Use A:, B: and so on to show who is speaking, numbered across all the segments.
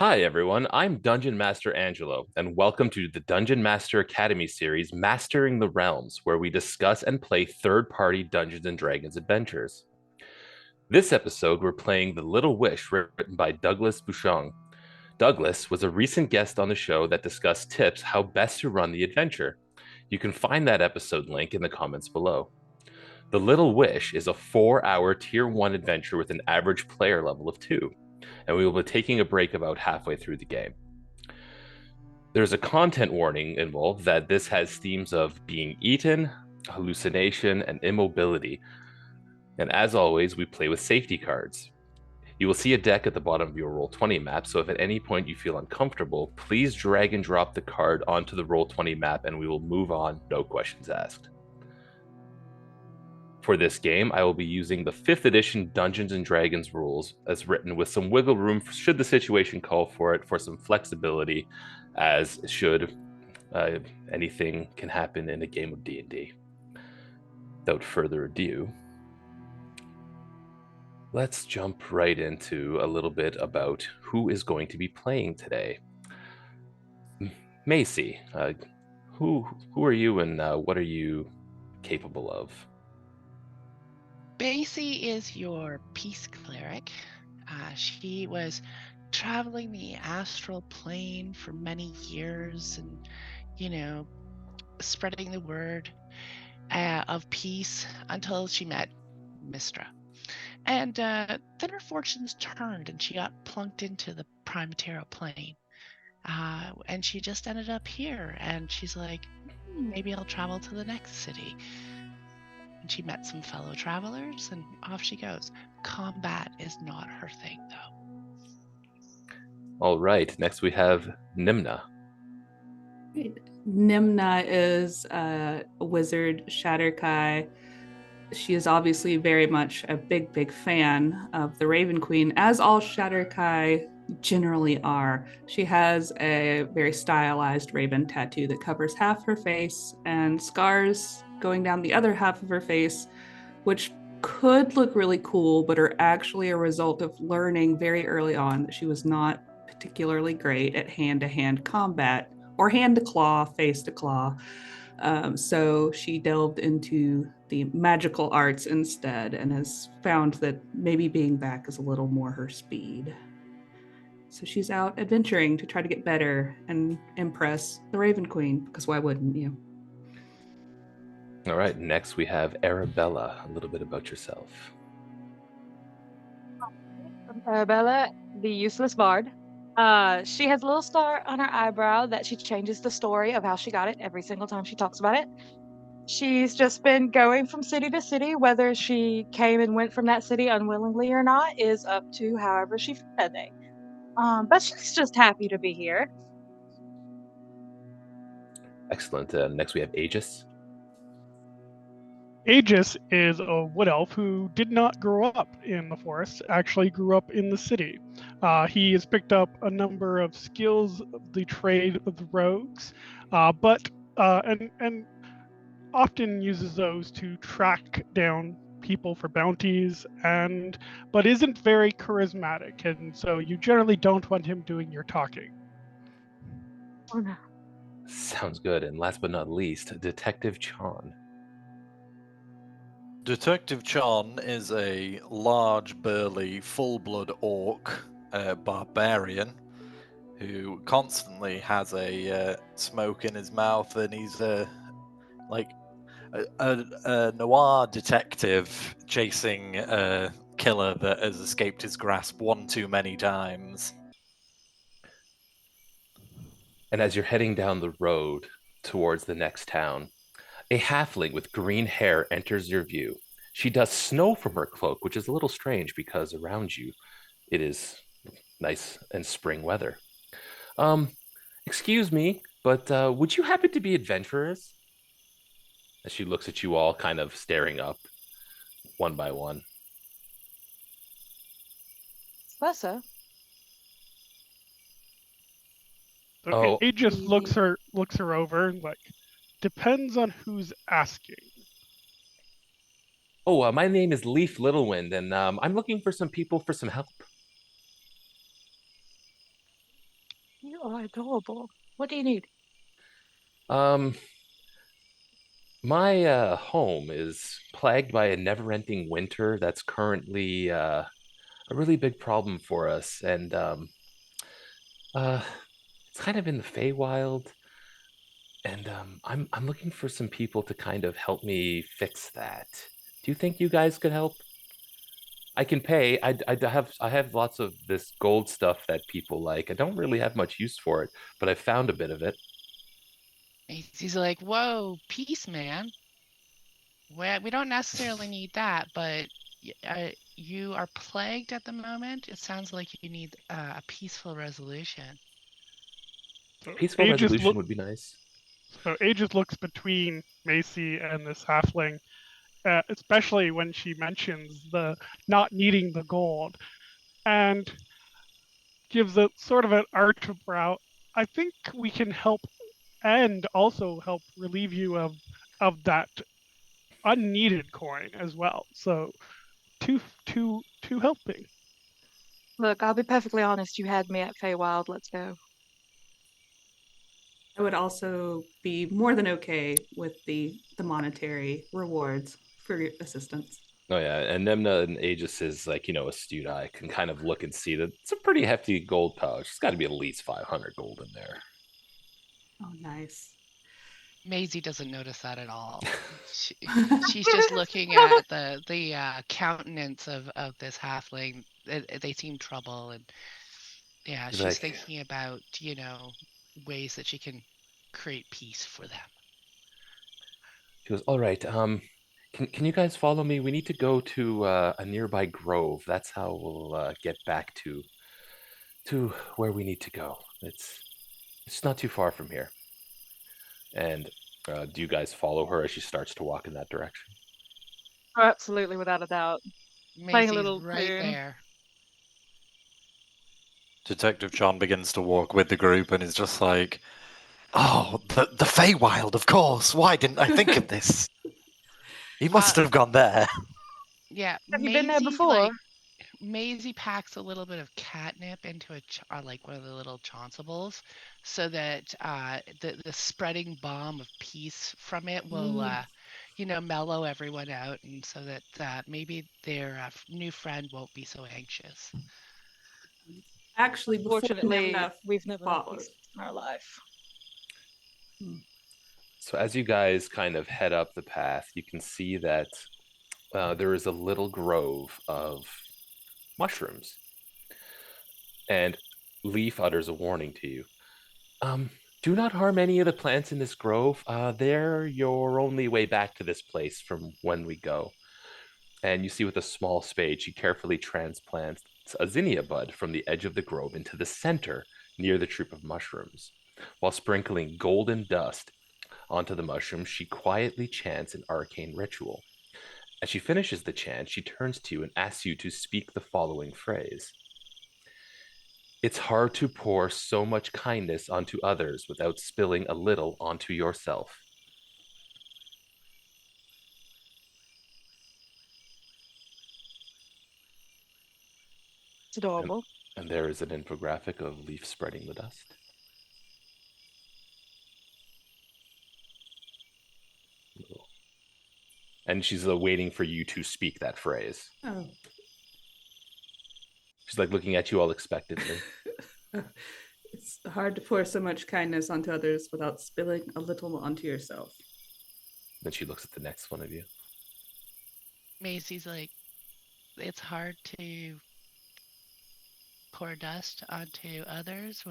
A: Hi, everyone. I'm Dungeon Master Angelo, and welcome to the Dungeon Master Academy series, Mastering the Realms, where we discuss and play third party Dungeons and Dragons adventures. This episode, we're playing The Little Wish, written by Douglas Bushong. Douglas was a recent guest on the show that discussed tips how best to run the adventure. You can find that episode link in the comments below. The Little Wish is a 4-hour Tier 1 adventure with an average player level of 2, and we will be taking a break about halfway through the game. There's a content warning involved that this has themes of being eaten, hallucination, and immobility. And as always, we play with safety cards. You will see a deck at the bottom of your Roll20 map, so if at any point you feel uncomfortable, please drag and drop the card onto the Roll20 map and we will move on, no questions asked. For this game, I will be using the 5th edition Dungeons and Dragons rules as written, with some wiggle room should the situation call for it, for some flexibility, as should anything can happen in a game of D&D. Without further ado, let's jump right into a little bit about who is going to be playing today. Macy, who are you, and what are you capable of?
B: Basie is your peace cleric. She was traveling the astral plane for many years and, spreading the word of peace until she met Mistra. And then her fortunes turned and she got plunked into the prime material plane. And she just ended up here. And she's like, maybe I'll travel to the next city. And she met some fellow travelers, and off she goes. Combat is not her thing, though.
A: All right, next we have Nimna.
C: Nimna is a wizard, Shatterkai. She is obviously very much a big fan of the Raven Queen, as all Shatterkai generally are. She has a very stylized raven tattoo that covers half her face and scars going down the other half of her face, which could look really cool, but are actually a result of learning very early on that she was not particularly great at hand to hand combat or hand to claw, face to claw. So she delved into the magical arts instead and has found that maybe being back is a little more her speed. So she's out adventuring to try to get better and impress the Raven Queen, because why wouldn't you?
A: All right, next we have Arabella. A little bit about yourself.
D: Arabella, the useless bard. She has a little star on her eyebrow that she changes the story of how she got it every single time she talks about it. She's just been going from city to city. Whether she came and went from that city unwillingly or not is up to however she feels that day. But she's just happy to be here.
A: Excellent. Next we have Aegis.
E: Aegis is a wood elf who did not grow up in the forest, actually grew up in the city. He has picked up a number of skills of the trade of the rogues, and often uses those to track down people for bounties, but isn't very charismatic, and so you generally don't want him doing your talking.
D: Oh no.
A: Sounds good. And last but not least, Detective Chan.
F: Detective Chan is a large, burly, full-blood orc barbarian who constantly has a smoke in his mouth, and he's like a noir detective chasing a killer that has escaped his grasp one too many times.
A: And as you're heading down the road towards the next town, a halfling with green hair enters your view. She does snow from her cloak, which is a little strange because around you it is nice and spring weather. Um, excuse me, but would you happen to be adventurers? As she looks at you all, kind of staring up one by one.
D: Suppose so.
E: So
A: Oh.
E: Aegis looks her over and like, depends on who's asking.
A: Oh, my name is Leaf Littlewind, and I'm looking for some people for some help.
D: You are adorable. What do you need?
A: Um, my home is plagued by a never-ending winter that's currently a really big problem for us, and uh, it's kind of in the Feywild, and I'm looking for some people to kind of help me fix that. Do you think you guys could help? I can pay. I have lots of this gold stuff that people like. I don't really have much use for it, but I found a bit of it.
B: He's like, whoa, peace, man. We don't necessarily need that, but you are plagued at the moment. It sounds like you need a peaceful resolution.
E: So
A: Peaceful resolution would be nice.
E: Aegis looks between Macy and this halfling, especially when she mentions the not needing the gold, and gives a sort of an arch of brow. I think we can help and also help relieve you of that unneeded coin as well. So two helping.
D: Look, I'll be perfectly honest. You had me at Feywild. Let's go.
C: I would also be more than okay with the monetary rewards for your assistance.
A: Oh yeah, and Nemna and Aegis is like, astute eye can kind of look and see that it's a pretty hefty gold pouch. It's got to be at least 500 gold in there.
C: Oh, nice.
B: Maisie doesn't notice that at all. She's just looking at the countenance of this halfling. They seem trouble, and yeah,
A: He's
B: she's
A: like,
B: thinking about ways that she can create peace for them.
A: she goes, all right, can you guys follow me? We need to go to a nearby grove. That's how we'll get back to where we need to go. It's not too far from here. And do you guys follow her as she starts to walk in that direction?
D: Oh, absolutely, without a doubt. Playing a
B: Maisie's
D: little
B: right
D: tune.
B: there.
F: Detective John begins to walk with the group and is just like, "Oh, the Feywild, of course. Why didn't I think of this? He must have gone there."
B: Yeah,
D: Have you been there before?
B: Maisie packs a little bit of catnip into like one of the little chonsables, so that the spreading bomb of peace from it will mellow everyone out, and so that maybe their new friend won't be so anxious.
C: Actually, before
D: Fortunately,
C: Nemna
D: we've never had
C: follows.
D: peace in our life.
A: So as you guys kind of head up the path, you can see that there is a little grove of mushrooms. And Leaf utters a warning to you. Do not harm any of the plants in this grove. They're your only way back to this place from when we go. And you see with a small spade, she carefully transplants a zinnia bud from the edge of the grove into the center near the troop of mushrooms. While sprinkling golden dust onto the mushrooms, she quietly chants an arcane ritual. As she finishes the chant, she turns to you and asks you to speak the following phrase. It's hard to pour so much kindness onto others without spilling a little onto yourself.
D: It's adorable.
A: And there is an infographic of Leaf spreading the dust. And she's waiting for you to speak that phrase.
C: Oh.
A: She's like looking at you all expectantly.
C: It's hard to pour so much kindness onto others without spilling a little onto yourself.
A: Then she looks at the next one of you.
B: Maisie's like, it's hard to pour dust onto others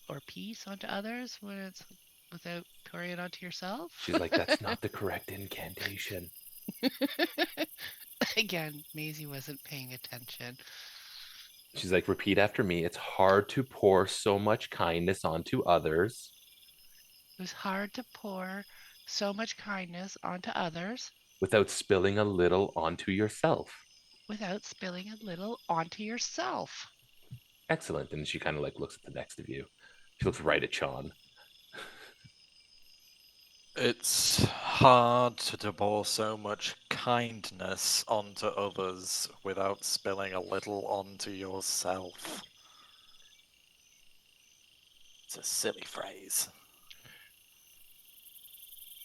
B: or peace onto others when it's without pouring it onto yourself.
A: She's like, that's not the correct incantation.
B: Again, Maisie wasn't paying attention.
A: She's like, repeat after me. It's hard to pour so much kindness onto others.
B: It was hard to pour so much kindness onto others
A: without spilling a little onto yourself.
B: without spilling a little onto yourself.
A: Excellent. And she kind of like looks at the next of you. She looks right at Sean.
F: It's hard to pour so much kindness onto others without spilling a little onto yourself. It's a silly phrase.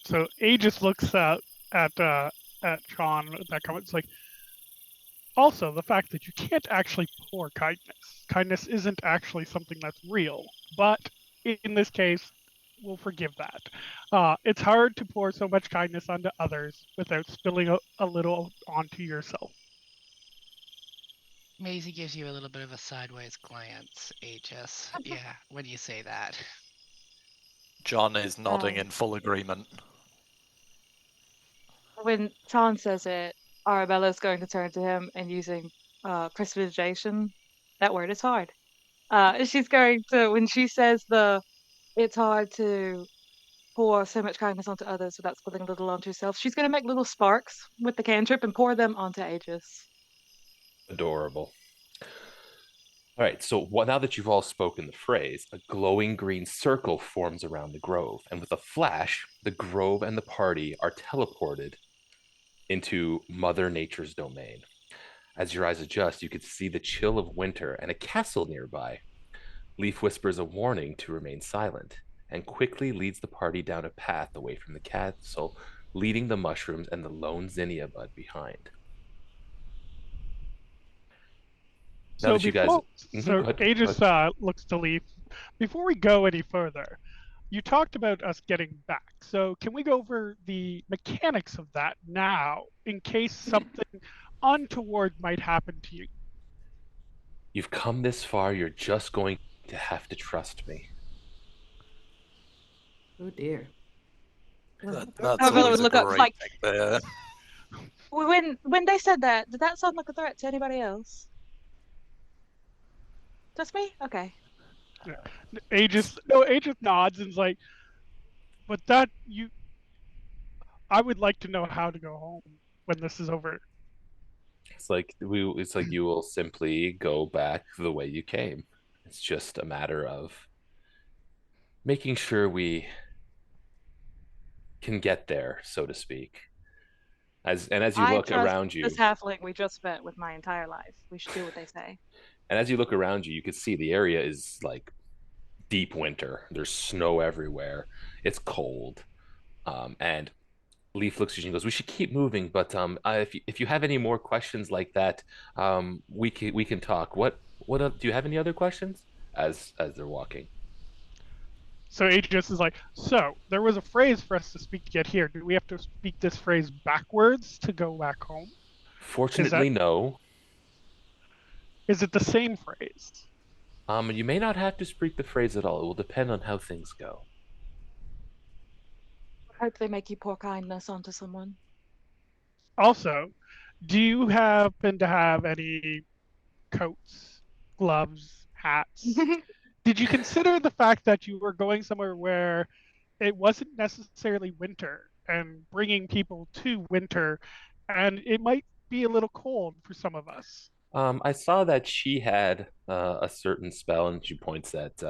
E: So Aegis looks at John at that comment. It's like, also the fact that you can't actually pour kindness. Kindness isn't actually something that's real, but in this case, we'll forgive that. It's hard to pour so much kindness onto others without spilling a little onto yourself.
B: Maisie gives you a little bit of a sideways glance, Aegis. Yeah, when you say that.
F: John is nodding in full agreement.
D: When Sean says it, Arabella's going to turn to him and using prestidigitation. That word is hard. She's going to, when she says it's hard to pour so much kindness onto others without spilling a little onto yourself, she's going to make little sparks with the cantrip and pour them onto Aegis.
A: Adorable. All right, so now that you've all spoken the phrase, a glowing green circle forms around the grove, and with a flash, the grove and the party are teleported into Mother Nature's domain. As your eyes adjust, you can see the chill of winter and a castle nearby. Leaf whispers a warning to remain silent and quickly leads the party down a path away from the castle, leading the mushrooms and the lone zinnia bud behind. Now
E: So
A: that you guys,
E: so
A: go ahead.
E: Aegis looks to Leaf. Before we go any further, you talked about us getting back. So can we go over the mechanics of that now, in case something untoward might happen to you?
A: You've come this far, you're just going to have to trust me.
C: Oh dear.
F: That's
D: Arabella
F: always
D: would
F: a
D: look up
F: great
D: like
F: thing there.
D: when they said that, did that sound like a threat to anybody else? Just me? Okay.
E: Aegis nods and is like, but I would like to know how to go home when this is over.
A: It's like you will simply go back the way you came. It's just a matter of making sure we can get there, so to speak. As you
D: I
A: look
D: trust
A: around you,
D: this halfling we just met with my entire life. We should do what they say.
A: and as you look around you, you can see the area is like deep winter. There's snow everywhere. It's cold, and Leaf looks at you and goes, "We should keep moving, but if you have any more questions like that, we can talk. What do you have any other questions?" As they're walking.
E: So Aegis is like, so there was a phrase for us to speak to get here. Do we have to speak this phrase backwards to go back home?
A: Fortunately, no.
E: Is it the same phrase?
A: You may not have to speak the phrase at all. It will depend on how things go.
D: I hope they make you pour kindness onto someone.
E: Also, do you happen to have any coats, gloves, hats? Did you consider the fact that you were going somewhere where it wasn't necessarily winter and bringing people to winter, and it might be a little cold for some of us?
A: I saw that she had a certain spell, and she points at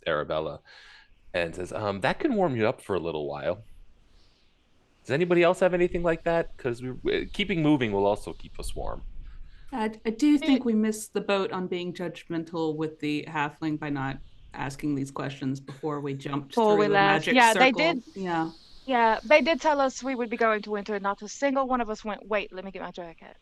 A: Arabella and says, "That can warm you up for a little while." Does anybody else have anything like that? Because keeping moving will also keep us warm.
C: I do think we missed the boat on being judgmental with the halfling by not asking these questions before we jumped through the magic
D: yeah,
C: circle.
D: they did.
C: Yeah.
D: Yeah, they did tell us we would be going to winter, and not a single one of us went, wait, let me get my jacket.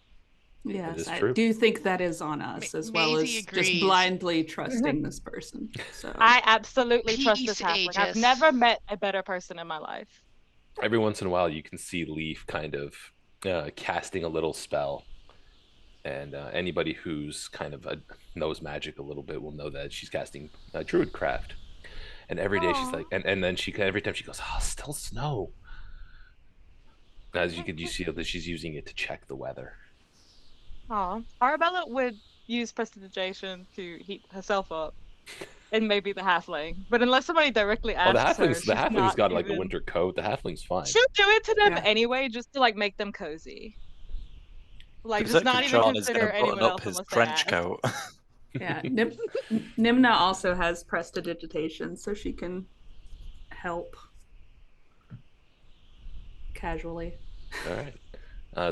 C: Yes, I do think that is on us, as well as just blindly trusting this person. So
D: I absolutely trust this
B: Peace,
D: halfling. I've
B: Aegis.
D: never met a better person in my life.
A: Every once in a while, you can see Leaf kind of casting a little spell, and anybody who's kind of knows magic a little bit will know that she's casting Druidcraft. And every day she's like, and then every time she goes, "Oh, still snow." As you see that she's using it to check the weather.
D: Aw, Arabella would use prestidigitation to heat herself up, and maybe the halfling. But unless somebody directly asks her,
A: the halfling's got like a winter coat. The halfling's fine.
D: She'll do it to them anyway, just to like make them cozy. Like, just not even
F: John
D: consider anyone
F: up
D: else
F: his
D: unless
F: trench
D: they ask.
F: coat.
C: yeah, Nimna also has prestidigitation, so she can help casually.
A: All right.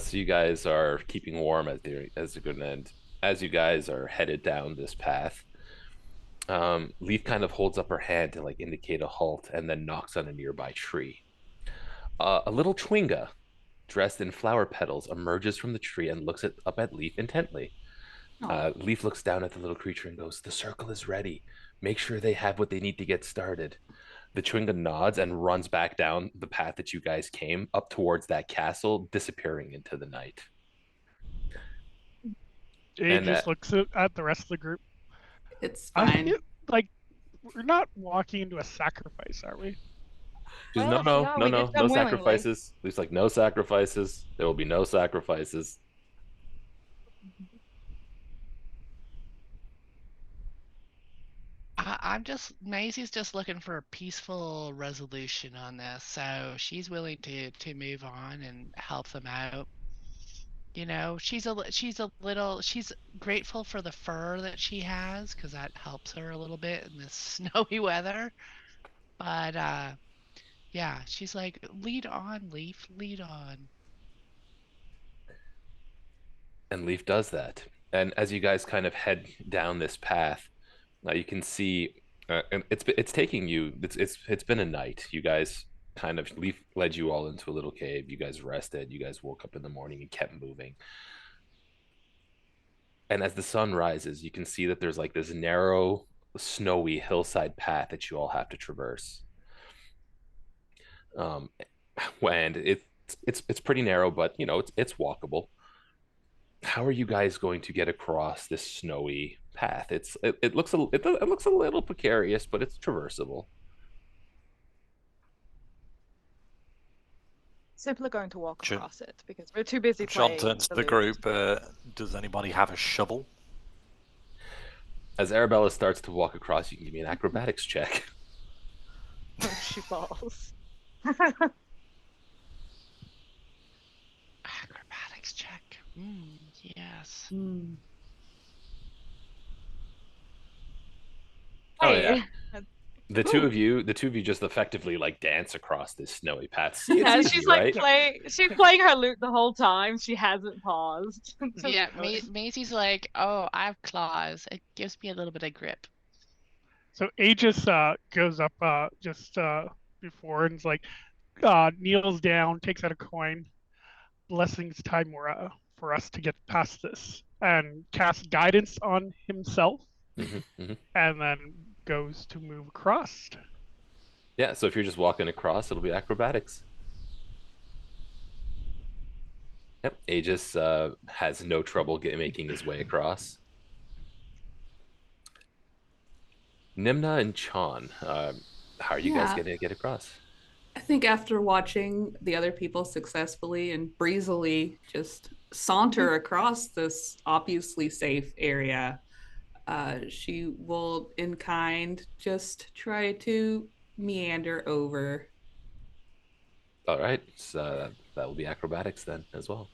A: So you guys are keeping warm as a good end. As you guys are headed down this path, Leaf kind of holds up her hand to like indicate a halt and then knocks on a nearby tree. A little Chwinga, dressed in flower petals, emerges from the tree and looks up at Leaf intently.
C: Oh,
A: Leaf looks down at the little creature and goes, "The circle is ready. Make sure they have what they need to get started." The Chwinga nods and runs back down the path that you guys came up towards that castle, disappearing into the night.
E: Jade
A: And
E: just looks at the rest of the group.
C: it's
E: I
C: fine.
E: feel like we're not walking into a sacrifice, are we?
A: she's
D: Well,
A: no,
D: if we
A: no,
D: are,
A: no,
D: we did
A: no, no
D: come willingly.
A: sacrifices. Leaf's like, no sacrifices. There will be no sacrifices.
B: Maisie's just looking for a peaceful resolution on this, so she's willing to move on and help them out. You know, she's grateful for the fur that she has because that helps her a little bit in this snowy weather. But yeah, she's like, lead on, Leaf, lead on.
A: And Leaf does that. And as you guys kind of head down this path, you can see, and it's taking you. It's been a night. You guys kind of Leaf led you all into a little cave. You guys rested. You guys woke up in the morning and kept moving. And as the sun rises, you can see that there's like this narrow, snowy hillside path that you all have to traverse. Um, and it's pretty narrow, but you know it's walkable. How are you guys going to get across this snowy path? It looks it looks a little precarious, but it's traversable.
D: Simply going to walk
F: Sure.
D: across it because we're too busy
F: John
D: playing
F: turns to
D: the
F: the
D: lute.
F: group. Does anybody have a shovel?
A: As Arabella starts to walk across, you can give me an acrobatics check.
D: Oh, she falls.
B: Acrobatics check. Yes.
C: Mm.
A: Oh yeah,
D: Hey.
A: the two of you just effectively like dance across this snowy path. See, it's
D: Yeah,
A: easy,
D: she's like
A: right?
D: she's playing her lute the whole time. She hasn't paused. to
B: Yeah,
D: do it.
B: Maisie's like, oh, I have claws. It gives me a little bit of grip.
E: So Aegis goes up just before and is like, kneels down, takes out a coin. Blessings time for us to get past this, and casts guidance on himself,
A: Hmm.
E: and then goes to move across.
A: Yeah, so if you're just walking across, it'll be acrobatics. Yep, Aegis has no trouble making his way across. Nimna and Chan, how are you guys
C: Yeah,
A: going to get across?
C: I think after watching the other people successfully and breezily just saunter across this obviously safe area, she will, in kind, just try to meander over.
A: All right, so that will be acrobatics then as well.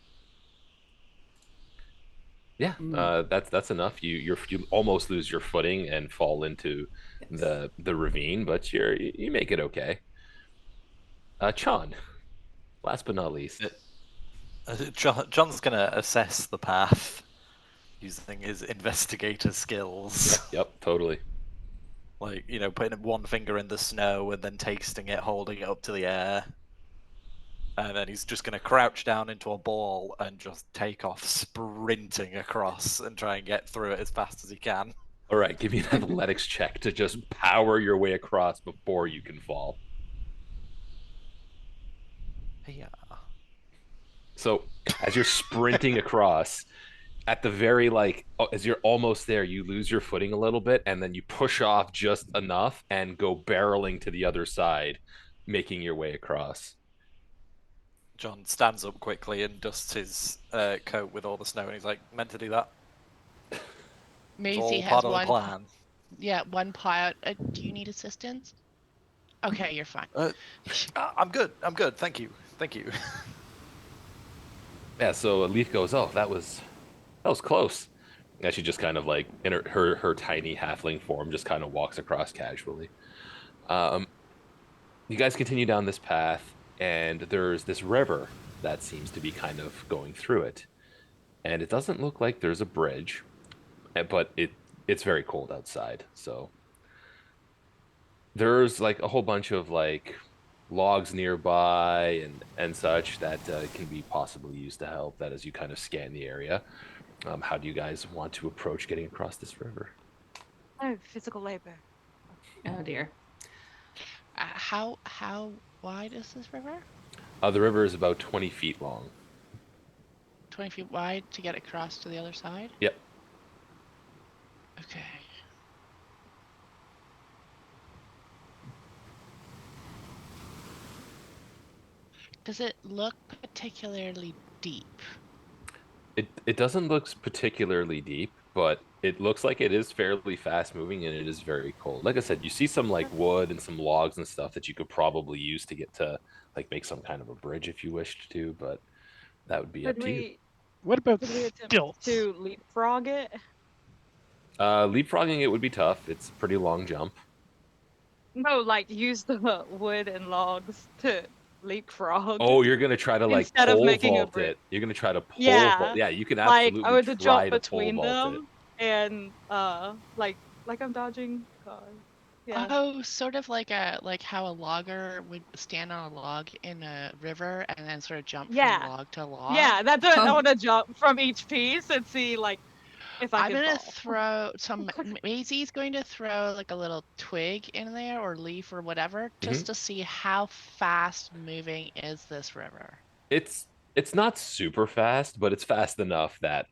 A: Yeah,
C: Mm,
A: that's enough. You almost lose your footing and fall into
C: yes.
A: the ravine, but you make it okay. Chan, last but not least.
F: John's gonna assess the path using his investigator skills.
A: Yep, totally.
F: Like, putting one finger in the snow and then tasting it, holding it up to the air. And then he's just going to crouch down into a ball and just take off sprinting across and try and get through it as fast as he can.
A: All right, give me an athletics check to just power your way across before you can fall.
F: Yeah.
A: So as you're sprinting across, at the very as you're almost there, you lose your footing a little bit, and then you push off just enough and go barreling to the other side, making your way across.
F: John stands up quickly and dusts his coat with all the snow, and he's like, meant to do that. It's
B: Maisie
F: all
B: has
F: part of the
B: one.
F: plan.
B: Yeah, one pilot. Do you need assistance? Okay, you're fine.
F: I'm good. I'm good. Thank you. Thank you.
A: Yeah, so Leaf goes, "Oh, that was close." And she just kind of like in her tiny halfling form just kind of walks across casually. Um, you guys continue down this path, and there's this river that seems to be kind of going through it. And it doesn't look like there's a bridge, but it's very cold outside, so There's like a whole bunch of like logs nearby and such that can be possibly used to help that as you kind of scan the area. How do you guys want to approach getting across this river?
D: Oh, physical labor.
C: Oh dear.
B: How wide is this river?
A: The river is about 20 feet long.
B: 20 feet wide to get across to the other side?
A: Yep.
B: Okay. Does it look particularly deep?
A: It doesn't look particularly deep, but it looks like it is fairly fast moving and it is very cold. Like I said, you see some like wood and some logs and stuff that you could probably use to get to like make some kind of a bridge if you wished to, but that would be up
D: Could
A: to you.
E: What about
D: could we attempt
E: stilts?
D: to leapfrog it?
A: Leapfrogging it would be tough. It's a pretty long jump.
D: No, like use the wood and logs to leapfrog
A: Oh, you're gonna try to like
D: instead of
A: pole
D: making a
A: vault
D: bridge.
A: it. You're gonna try to pole vault.
D: Yeah,
A: Yeah, you can
D: like I
A: absolutely
D: would to
A: try
D: jump
A: to pole
D: between
A: vault it.
D: them and like I'm dodging cars. Yeah.
B: Oh, sort of like how a logger would stand on a log in a river and then sort of jump from
D: Yeah.
B: log to log.
D: Yeah, that's what I
C: Oh.
D: want to jump from each piece and see like if I
B: I'm
D: can
B: gonna
D: fall.
B: throw some. Maisie's going to throw like a little twig in there or leaf or whatever,
A: Mhm.
B: just to see how fast moving is this river.
A: It's not super fast, but it's fast enough that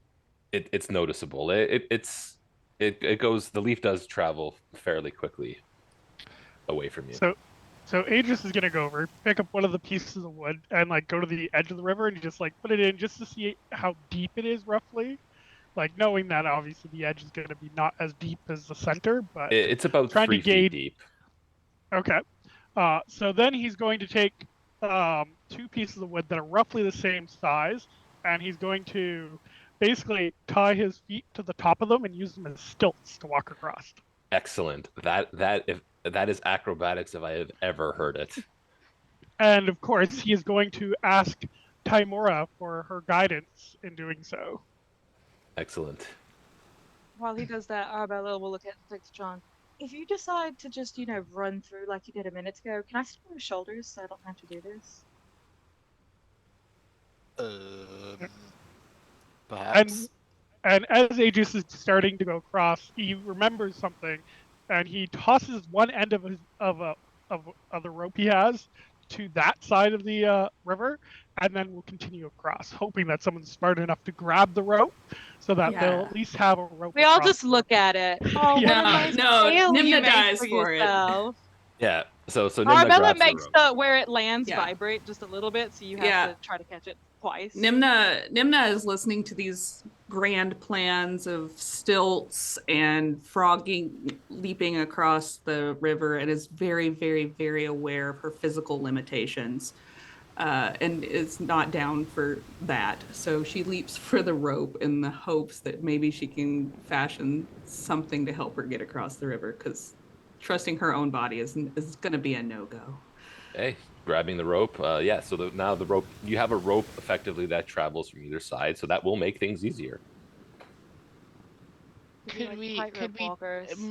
A: it's noticeable. It goes. The leaf does travel fairly quickly away from you.
E: So Aegis is gonna go over, pick up one of the pieces of wood, and like go to the edge of the river and just like put it in just to see how deep it is roughly. Like knowing that obviously the edge is gonna be not as deep as the center, but
A: It's about
E: trying to
A: 3 feet
E: gauge.
A: deep.
E: Okay. So then he's going to take two pieces of wood that are roughly the same size, and he's going to basically tie his feet to the top of them and use them as stilts to walk across.
A: Excellent. That is acrobatics if I have ever heard it.
E: And of course, he is going to ask Timora for her guidance in doing so.
A: Excellent.
D: While he does that, Arabella will look at Dr. John. If you decide to just, run through like you did a minute ago, can I sit on your shoulders so I don't have to do this?
F: Perhaps.
E: And as Aegis is starting to go across, he remembers something, and he tosses one end of the rope he has to that side of the river, and then will continue across, hoping that someone's smart enough to grab the rope, so that they'll
C: Yeah.
E: at least have a rope.
D: We all
E: across
D: just
E: the
D: look
E: river.
D: at it. Oh, what
E: Yeah.
D: a nice
C: No,
D: sail you
C: Nimna
D: made
C: dies
D: for
C: for it.
D: yourself.
A: Yeah. So Nimna
D: Arabella
A: grabs the
D: makes
A: rope.
D: the where it lands
C: Yeah.
D: vibrate just a little bit, so you have
C: Yeah.
D: to try to catch it twice.
C: Nimna is listening to these grand plans of stilts and frogging, leaping across the river, and is very, very, very aware of her physical limitations, and is not down for that. So she leaps for the rope in the hopes that maybe she can fashion something to help her get across the river, because trusting her own body is going to be a no-go.
A: Hey, grabbing the rope. Yeah. So now the rope. You have a rope effectively that travels from either side, so that will make things easier.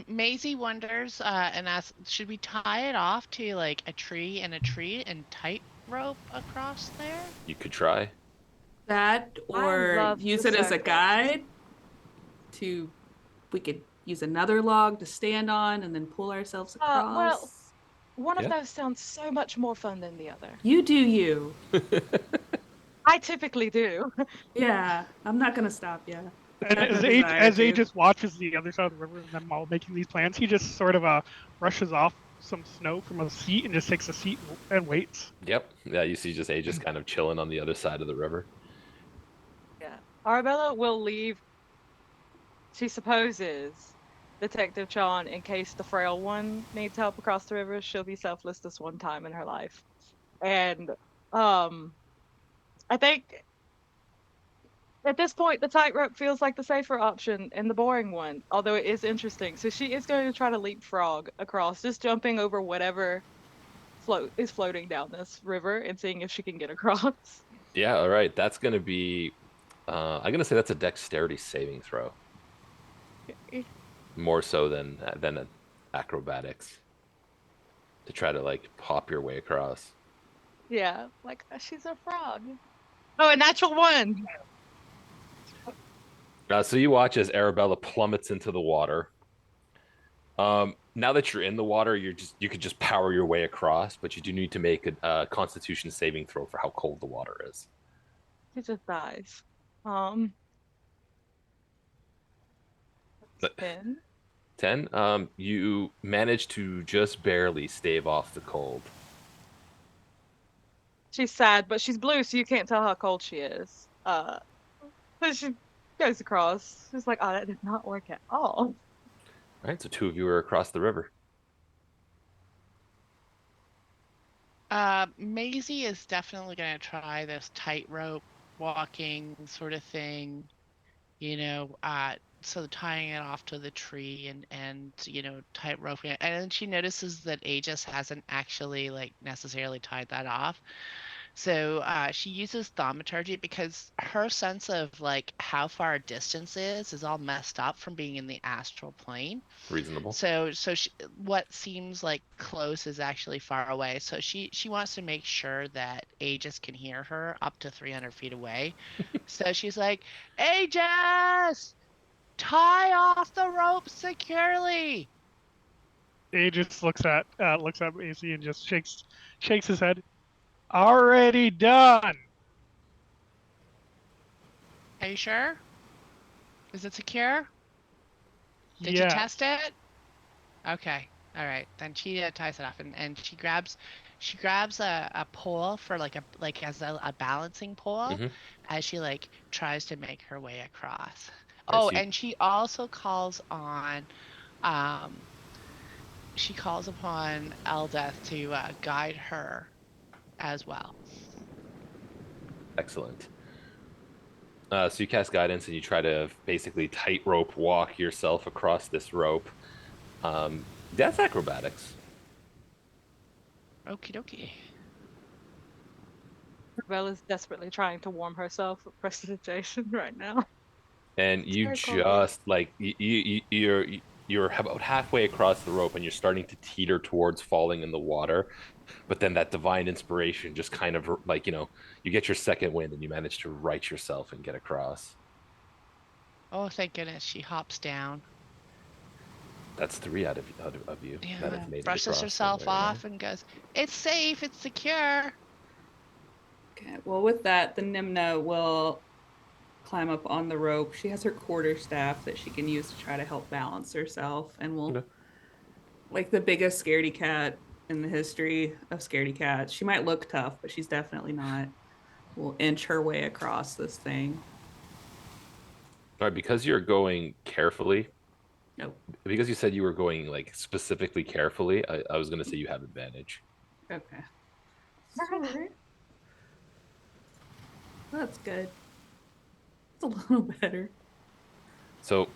B: Maisie wonders and asks, should we tie it off to like a tree and tight rope across there?
A: You could try.
C: That, or
D: love
C: use
D: the
C: it as a
D: circus.
C: guide we could use another log to stand on and then pull ourselves across.
D: Well, one
A: Yeah.
D: of those sounds so much more fun than the other.
C: You do you.
D: I typically do.
C: Yeah, I'm not gonna stop you.
E: And as Aegis watches the other side of the river and them all making these plans, he just sort of brushes off some snow from a seat and just takes a seat and waits.
A: Yep. Yeah. You see just Aegis kind of chilling on the other side of the river.
D: Yeah. Arabella will leave, she supposes, Detective Chan in case the frail one needs help across the river. She'll be selfless this one time in her life. And I think at this point the tightrope feels like the safer option and the boring one, although it is interesting. So she is going to try to leapfrog across, just jumping over whatever is floating down this river and seeing if she can get across.
A: Yeah. All right. That's gonna be. I'm gonna say that's a dexterity saving throw. More so than acrobatics. to try to like pop your way across.
D: Yeah, like she's a frog. Oh, a natural one.
A: So you watch as Arabella plummets into the water. Now that you're in the water, you could just power your way across, but you do need to make a Constitution saving throw for how cold the water is.
D: She just dies. Um,
A: But
D: 10.
A: 10. You manage to just barely stave off the cold.
D: She's sad, but she's blue, so you can't tell how cold she is. So she goes across. She's like, oh, that did not work at all.
A: All right, so two of you are across the river.
B: Maisie is definitely going to try this tightrope walking sort of thing, so tying it off to the tree and tight roping it. And then she notices that Aegis hasn't actually like necessarily tied that off. So she uses thaumaturgy because her sense of like how far a distance is all messed up from being in the astral plane.
A: Reasonable.
B: So what seems like close is actually far away. So she wants to make sure that Aegis can hear her up to 300 feet away. So she's like, Aegis, tie off the rope securely.
E: Aegis looks at Macy and just shakes his head. Already done.
B: Are you sure? Is it secure? Did you
E: Yes.
B: test it? Okay. All right. Then she ties it off and she grabs a pole for like as a balancing pole as she like tries to make her way across. Oh, and she also calls on Eldeth to guide her as well.
A: Excellent. So you cast guidance and you try to basically tightrope walk yourself across this rope. That's acrobatics.
B: Okie dokie.
D: Bella's desperately trying to warm herself for prestidigitation right now.
A: And you just like you're about halfway across the rope and you're starting to teeter towards falling in the water, but then that divine inspiration just kind of like you get your second wind and you manage to right yourself and get across.
B: Oh, thank goodness she hops down.
A: That's 3 out of you
B: Yeah.
A: that have made it
B: Brushes
A: across
B: herself off and goes, "It's safe. It's secure."
C: Okay, well, with that, the Nimna will climb up on the rope. She has her quarterstaff that she can use to try to help balance herself, and will, like the biggest scaredy cat in the history of scaredy cats. She might look tough, but she's definitely not. Will inch her way across this thing.
A: All right, because you're going carefully.
C: Nope.
A: Because you said you were going like specifically carefully, I was going to say you have advantage.
C: Okay. Sorry. That's good. It's a little better.
A: So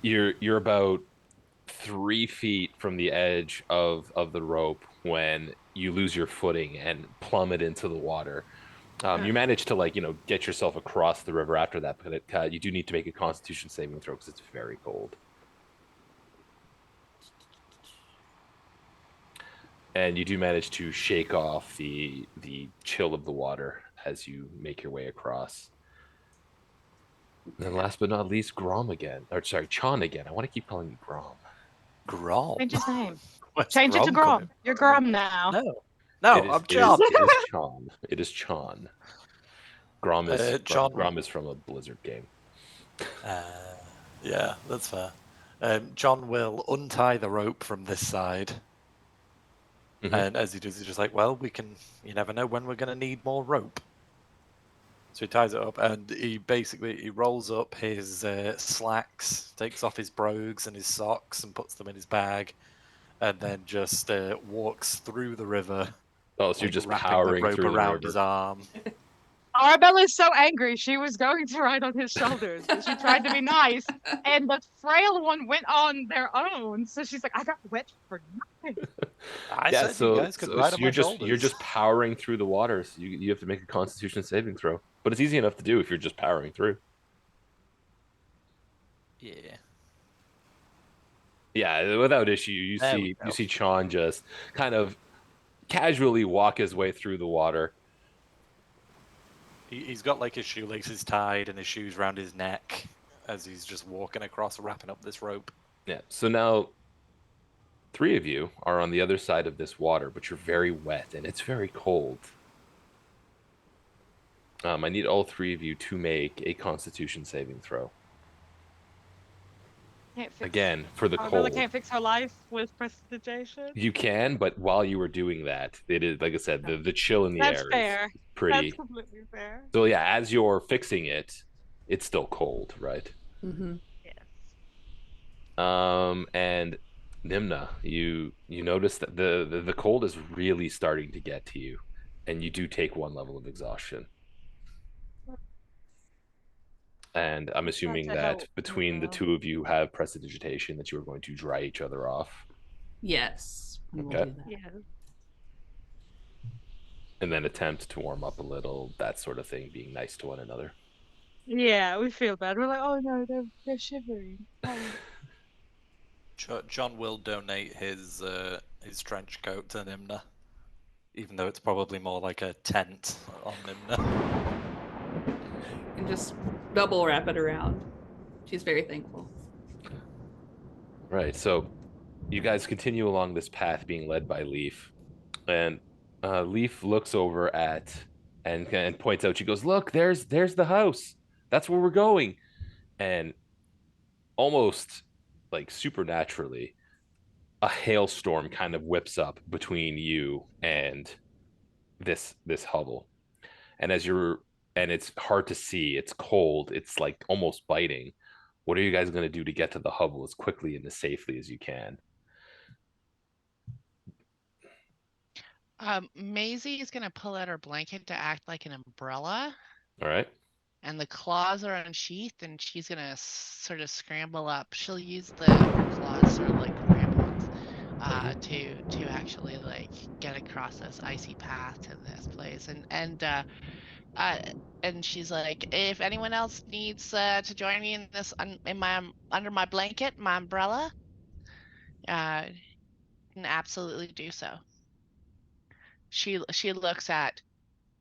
A: you're about 3 feet from the edge of the rope when you lose your footing and plummet into the water. You manage to get yourself across the river after that, but you do need to make a Constitution saving throw because it's very cold. And you do manage to shake off the chill of the water as you make your way across. And then last but not least, Chon again. I want to keep calling you Grom.
F: Grom?
D: Change his name.
F: Where's
D: Change it to
F: Grom
D: Grom. You're Grom now.
F: No,
A: It is,
F: I'm John.
A: It is Chon. It is Chon. Grom is
F: John.
A: Grom is from a Blizzard game.
F: Yeah, that's fair. John will untie the rope from this side. And as he does, he's just like, well, you never know when we're going to need more rope. So he ties it up and he rolls up his slacks, takes off his brogues and his socks and puts them in his bag, and then just walks through the river.
A: Oh, so you're just
F: wrapping
A: powering
F: the rope
A: through
F: around
A: the river.
F: his arm.
D: Arabella is so angry. She was going to ride on his shoulders, but she tried to be nice, and the frail one went on their own. So she's like, "I got wet for nothing."
F: I said you guys could ride on my shoulders.
A: You're just powering through the waters. You have to make a Constitution saving throw, but it's easy enough to do if you're just powering through.
F: Yeah.
A: Yeah, without issue. You see Chon just kind of casually walk his way through the water.
F: He's got like his shoelaces tied and his shoes around his neck as he's just walking across, wrapping up this rope.
A: Yeah. So now 3 of you are on the other side of this water, but you're very wet and it's very cold. I need all 3 of you to make a Constitution saving throw.
D: Can't fix,
A: Again, for the
D: Arabella
A: cold.
D: can't fix her life with prestidigitation.
A: You can, but while you were doing that, it is, like I said, the chill in the
D: That's
A: air
D: fair.
A: is pretty.
D: That's completely fair.
A: So yeah, as you're fixing it, it's still cold, right?
C: Mm-hmm.
D: Yes.
A: And Nimna, you notice that the cold is really starting to get to you, and you do take 1 level of exhaustion. And I'm assuming
D: to
A: that
D: help
A: between the
D: Nimna.
A: 2 of you have prestidigitation, that you are going to dry each other off,
C: Yes, we will
A: Okay.
C: do that.
D: Yeah.
A: and then attempt to warm up a little, that sort of thing, being nice to one another.
D: Yeah, we feel bad. We're like, oh no, they're shivering. Oh.
F: John will donate his trench coat to Nimna, even though it's probably more like a tent on Nimna.
C: And just double wrap it around. She's very thankful.
A: Right. So you guys continue along this path being led by Leaf, and Leaf looks over at and points out. She goes, "Look, there's the house. That's where we're going." And almost like supernaturally, a hailstorm kind of whips up between you and this hovel. And it's hard to see. It's cold. It's like almost biting. What are you guys going to do to get to the hovel as quickly and as safely as you can?
B: Maisie is gonna pull out her blanket to act like an umbrella,
A: All right.
B: and the claws are unsheathed, and she's gonna sort of scramble up. She'll use her claws sort of like ramblings, to actually like get across this icy path to this place, and she's like, if anyone else needs to join me in this under my blanket, my umbrella, can absolutely do so. She looks at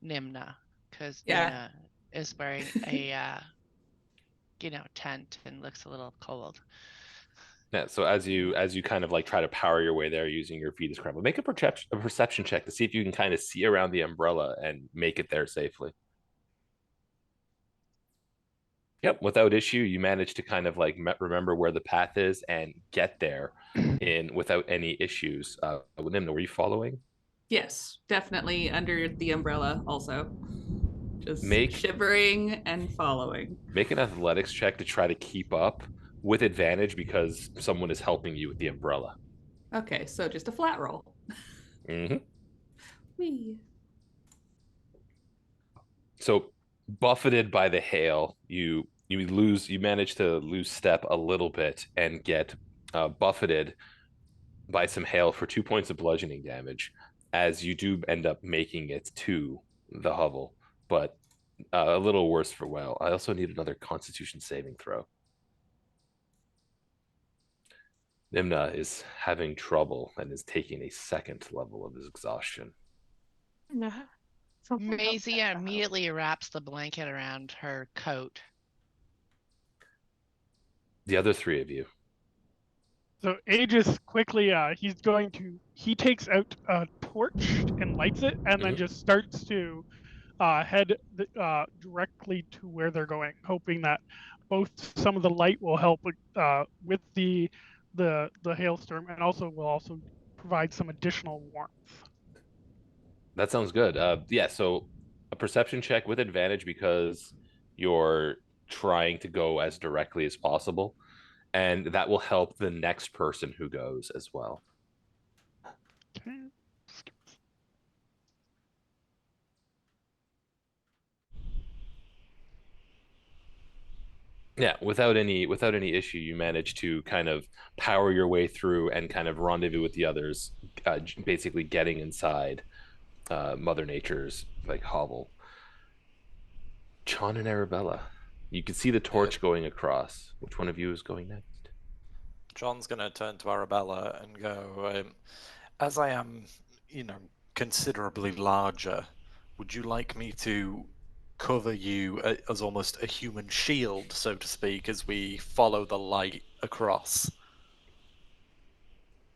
B: Nimna, because
C: Yeah.
B: Nimna is wearing a tent and looks a little cold.
A: Yeah. So as you kind of like try to power your way there using your feet as scramble, make a perception check to see if you can kind of see around the umbrella and make it there safely. Yep, without issue, you manage to kind of like remember where the path is and get there without any issues. With him, were you following?
C: Yes, definitely under the umbrella also. Just
A: Make
C: shivering and following.
A: Make an athletics check to try to keep up with advantage because someone is helping you with the umbrella.
C: Okay, so just a flat roll.
A: Mm-hmm.
C: Whee.
A: So buffeted by the hail, you manage to lose step a little bit and get buffeted by some hail for 2 points of bludgeoning damage, as you do end up making it to the hovel, but a little worse for wear. I also need another Constitution saving throw. Nimna is having trouble and is taking a 2nd level of his exhaustion.
D: No. Something about
B: Maisie
D: that.
B: immediately wraps the blanket around her coat.
A: The other 3 of you.
E: So Aegis quickly, he takes out a torch and lights it, and then
A: Mhm.
E: just starts to head directly to where they're going, hoping that both some of the light will help with the hailstorm, and will provide some additional warmth.
A: That sounds good. Yeah, so a perception check with advantage because you're trying to go as directly as possible, and that will help the next person who goes as well.
E: Okay.
A: Yeah, without any issue, you manage to kind of power your way through and kind of rendezvous with the others, basically getting inside Mother Nature's like hovel. Chon and Arabella, you can see the torch going across. Which one of you is going next?
F: John's gonna turn to Arabella and go, as I am, considerably larger. Would you like me to cover you as almost a human shield, so to speak, as we follow the light across?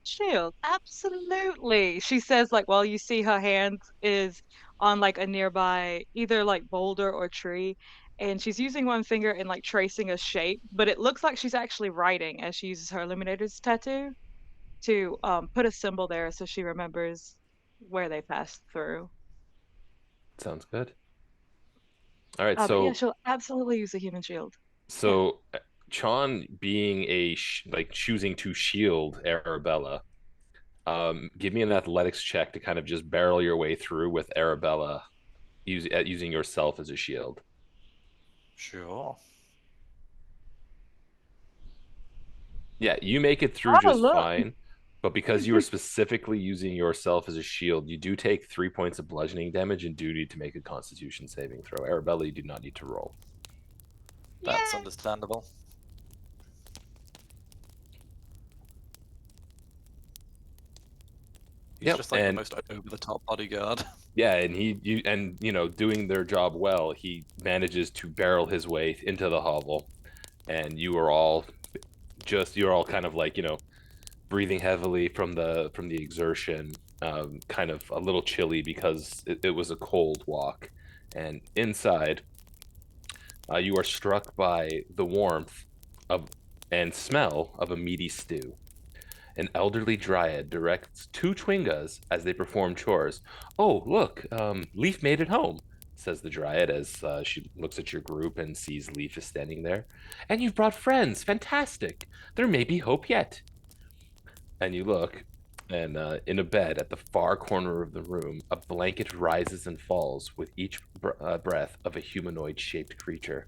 D: Shield, absolutely. She says, like, while you see her hand is on like a nearby either like boulder or tree, and she's using one finger and like tracing a shape, but it looks like she's actually writing as she uses her Illuminator's tattoo to put a symbol there so she remembers where they passed through.
A: Sounds good. All right,
D: But yeah,
A: so
D: she'll absolutely use a human shield. Yeah.
A: so Chon being like choosing to shield Arabella, give me an athletics check to kind of just barrel your way through with Arabella using yourself as a shield.
F: Sure.
A: Yeah, you make it through
D: Oh,
A: just
D: look.
A: fine, but because you are specifically using yourself as a shield, you do take 3 points of bludgeoning damage and do need to make a Constitution saving throw. Arabella, you do not need to roll.
F: That's
D: Yeah.
F: understandable. He's
A: Yep,
F: just like the most over-the-top bodyguard.
A: yeah, and doing their job well, he manages to barrel his way into the hovel, and you're all kind of like breathing heavily from the exertion, kind of a little chilly because it was a cold walk, and inside, you are struck by the warmth of and smell of a meaty stew. An elderly dryad directs two Twingas as they perform chores. "Oh, look, Leaf made it home," says the dryad as she looks at your group and sees Leaf is standing there. "And you've brought friends. Fantastic. There may be hope yet." And you look, and in a bed at the far corner of the room, a blanket rises and falls with each breath of a humanoid shaped creature.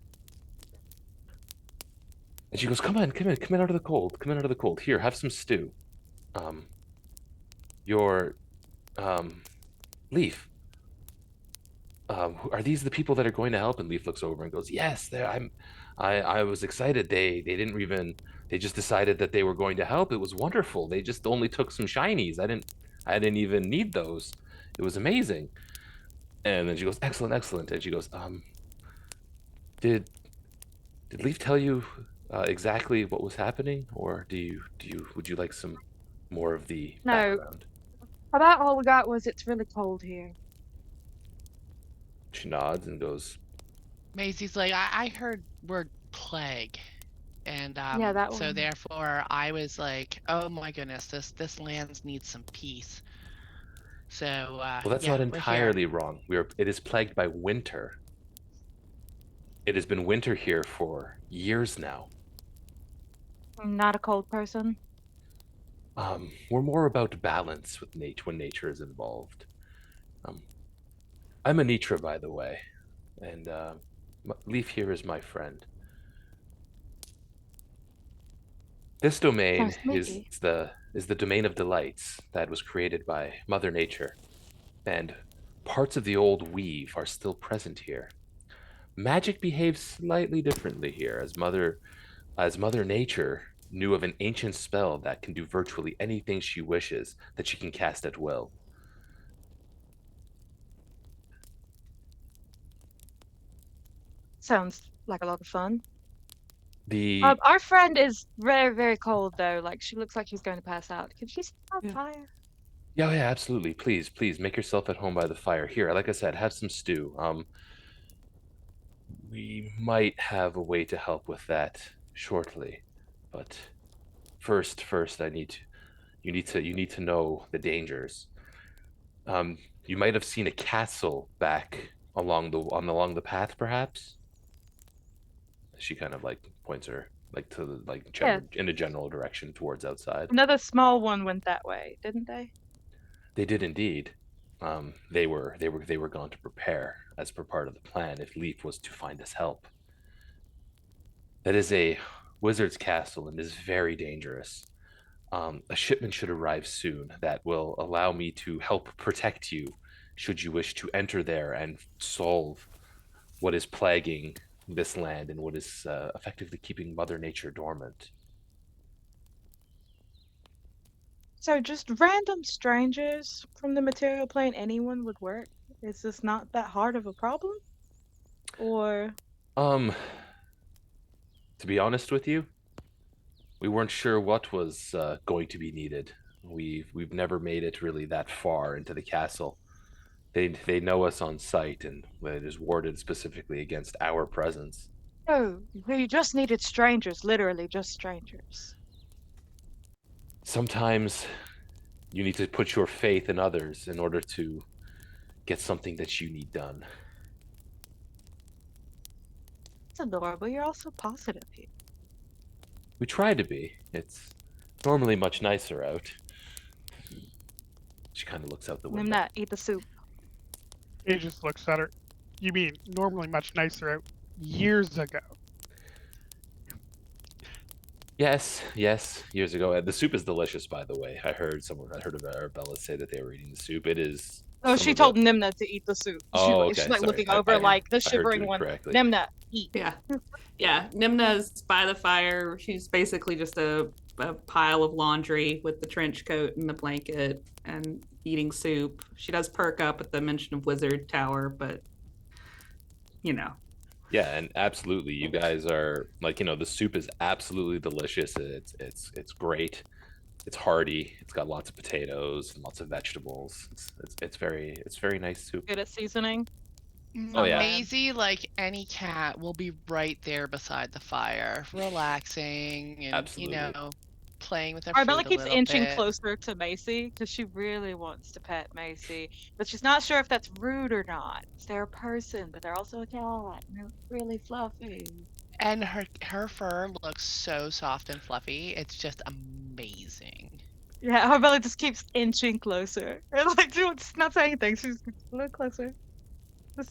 A: And she goes, "Come on, come in, come in out of the cold. Come in out of the cold. Here, have some stew. Um, your Leaf. Are these the people that are going to help?" And Leaf looks over and goes, "Yes, I was excited. They didn't even. They just decided that they were going to help. It was wonderful. They just only took some shinies. I didn't even need those. It was amazing." And then she goes, "Excellent, excellent." And she goes, did did Leaf tell you exactly what was happening, or would you like some more of the
D: No,
A: background?"
D: about all we got was it's really cold here.
A: She nods and goes,
B: Maisie's like, I heard word plague. And
D: Yeah, that
B: so
D: one.
B: therefore I was like, oh my goodness, this land needs some peace. So
A: "Well, that's
B: yeah,
A: not
B: we're here.
A: entirely wrong. It is plagued by winter. It has been winter here for years now.
D: I'm not a cold person.
A: We're more about balance with nature when nature is involved. Um, I'm Anitra, by the way, and Leaf here is my friend. This domain
D: Nice to meet you.
A: is the domain of delights that was created by Mother Nature, and parts of the old weave are still present here. Magic behaves slightly differently here, as Mother Nature knew of an ancient spell that can do virtually anything she wishes that she can cast at will.
D: Sounds like a lot of fun.
A: The
D: Our friend is very, very cold though. Like she looks like she's going to pass out. Can she start
C: Yeah.
D: fire?
A: Yeah, yeah, absolutely. Please make yourself at home by the fire. Here, like I said, have some stew. We might have a way to help with that shortly, but first, you need to know the dangers. You might have seen a castle back along the path, perhaps. She kind of like points her like to the
D: Yeah.
A: in a general direction towards outside.
D: Another small one went that way, didn't they?
A: They did indeed. They were going to prepare as per part of the plan if Leaf was to find us help. That is a wizard's castle and is very dangerous. A shipment should arrive soon that will allow me to help protect you should you wish to enter there and solve what is plaguing this land and what is effectively keeping Mother Nature dormant.
D: So just random strangers from the material plane, anyone would work? Is this not that hard of a problem? Or
A: To be honest with you, we weren't sure what was going to be needed. We've never made it really that far into the castle. They know us on sight, and it is warded specifically against our presence.
D: oh, we just needed strangers, literally just strangers.
A: Sometimes you need to put your faith in others in order to get something that you need done.
D: It's adorable. You're also positive here.
A: We try to be. It's normally much nicer out. She kind of looks out the window.
D: Nimna, eat the soup.
E: Aegis looks at her. You mean normally much nicer out years ago?
A: Yes, years ago. The soup is delicious, by the way. I heard of Arabella say that they were eating the soup. It is.
D: Oh, she told Nimna to eat the soup.
A: Oh, okay.
D: She's like
A: sorry.
D: looking over, like the shivering one.
A: Correctly.
D: Nimna, eat.
C: Yeah. Yeah. Nimna's by the fire. She's basically just a pile of laundry with the trench coat and the blanket and eating soup. She does perk up at the mention of Wizard Tower, but you know.
A: Yeah, and absolutely, you guys are like, the soup is absolutely delicious. It's great. It's hearty. It's got lots of potatoes and lots of vegetables. It's very nice soup.
D: Good at seasoning.
A: Oh, yeah.
B: Maisie, like any cat, will be right there beside the fire, relaxing and
A: Absolutely.
B: playing with her
D: Arabella
B: food
D: keeps
B: a little
D: inching
B: bit.
D: closer to Macy because she really wants to pet Macy, but she's not sure if that's rude or not. They're a person, but they're also a cat, and they're really fluffy.
B: And her fur looks so soft and fluffy. It's just amazing.
D: Yeah, Arabella just keeps inching closer. And like she's not saying anything. She's a little closer.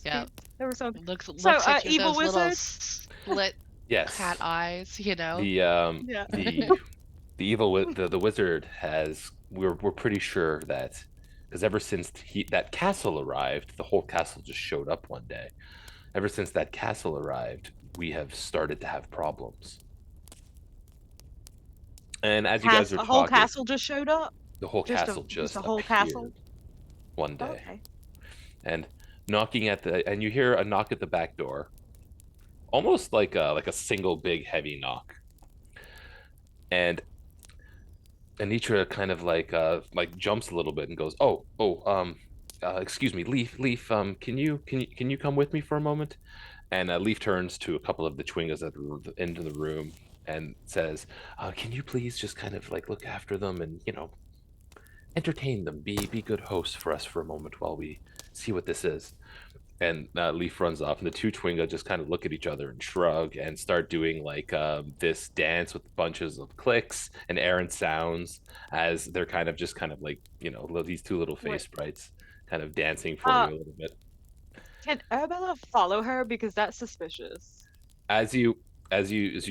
B: Yeah.
D: There was so
B: Looks
D: So,
B: at you with
D: evil
B: those little
D: wizard?
B: split
A: Yes.
B: cat eyes,
A: The
D: yeah.
A: the the wizard has. We're pretty sure that because ever since that castle arrived, the whole castle just showed up one day. Ever since that castle arrived, we have started to have problems. And as you guys are
D: A
A: talking,
D: whole castle just showed up.
A: the whole
D: just
A: castle just
D: a whole
A: appeared
D: castle?
A: one day.
D: Okay.
A: And and you hear a knock at the back door, almost like a single big heavy knock. And Anitra kind of like jumps a little bit and goes, excuse me, Leaf, can you come with me for a moment? And Leaf turns to a couple of the Chwingas at the end of the room and says, can you please just kind of like look after them and entertain them, be good hosts for us for a moment while we see what this is. And Leaf runs off, and the two Chwinga just kind of look at each other and shrug and start doing like this dance with bunches of clicks and errant sounds as they're kind of like these two little face sprites kind of dancing for you a little bit.
D: Can Arabella follow her because that's suspicious?
A: As you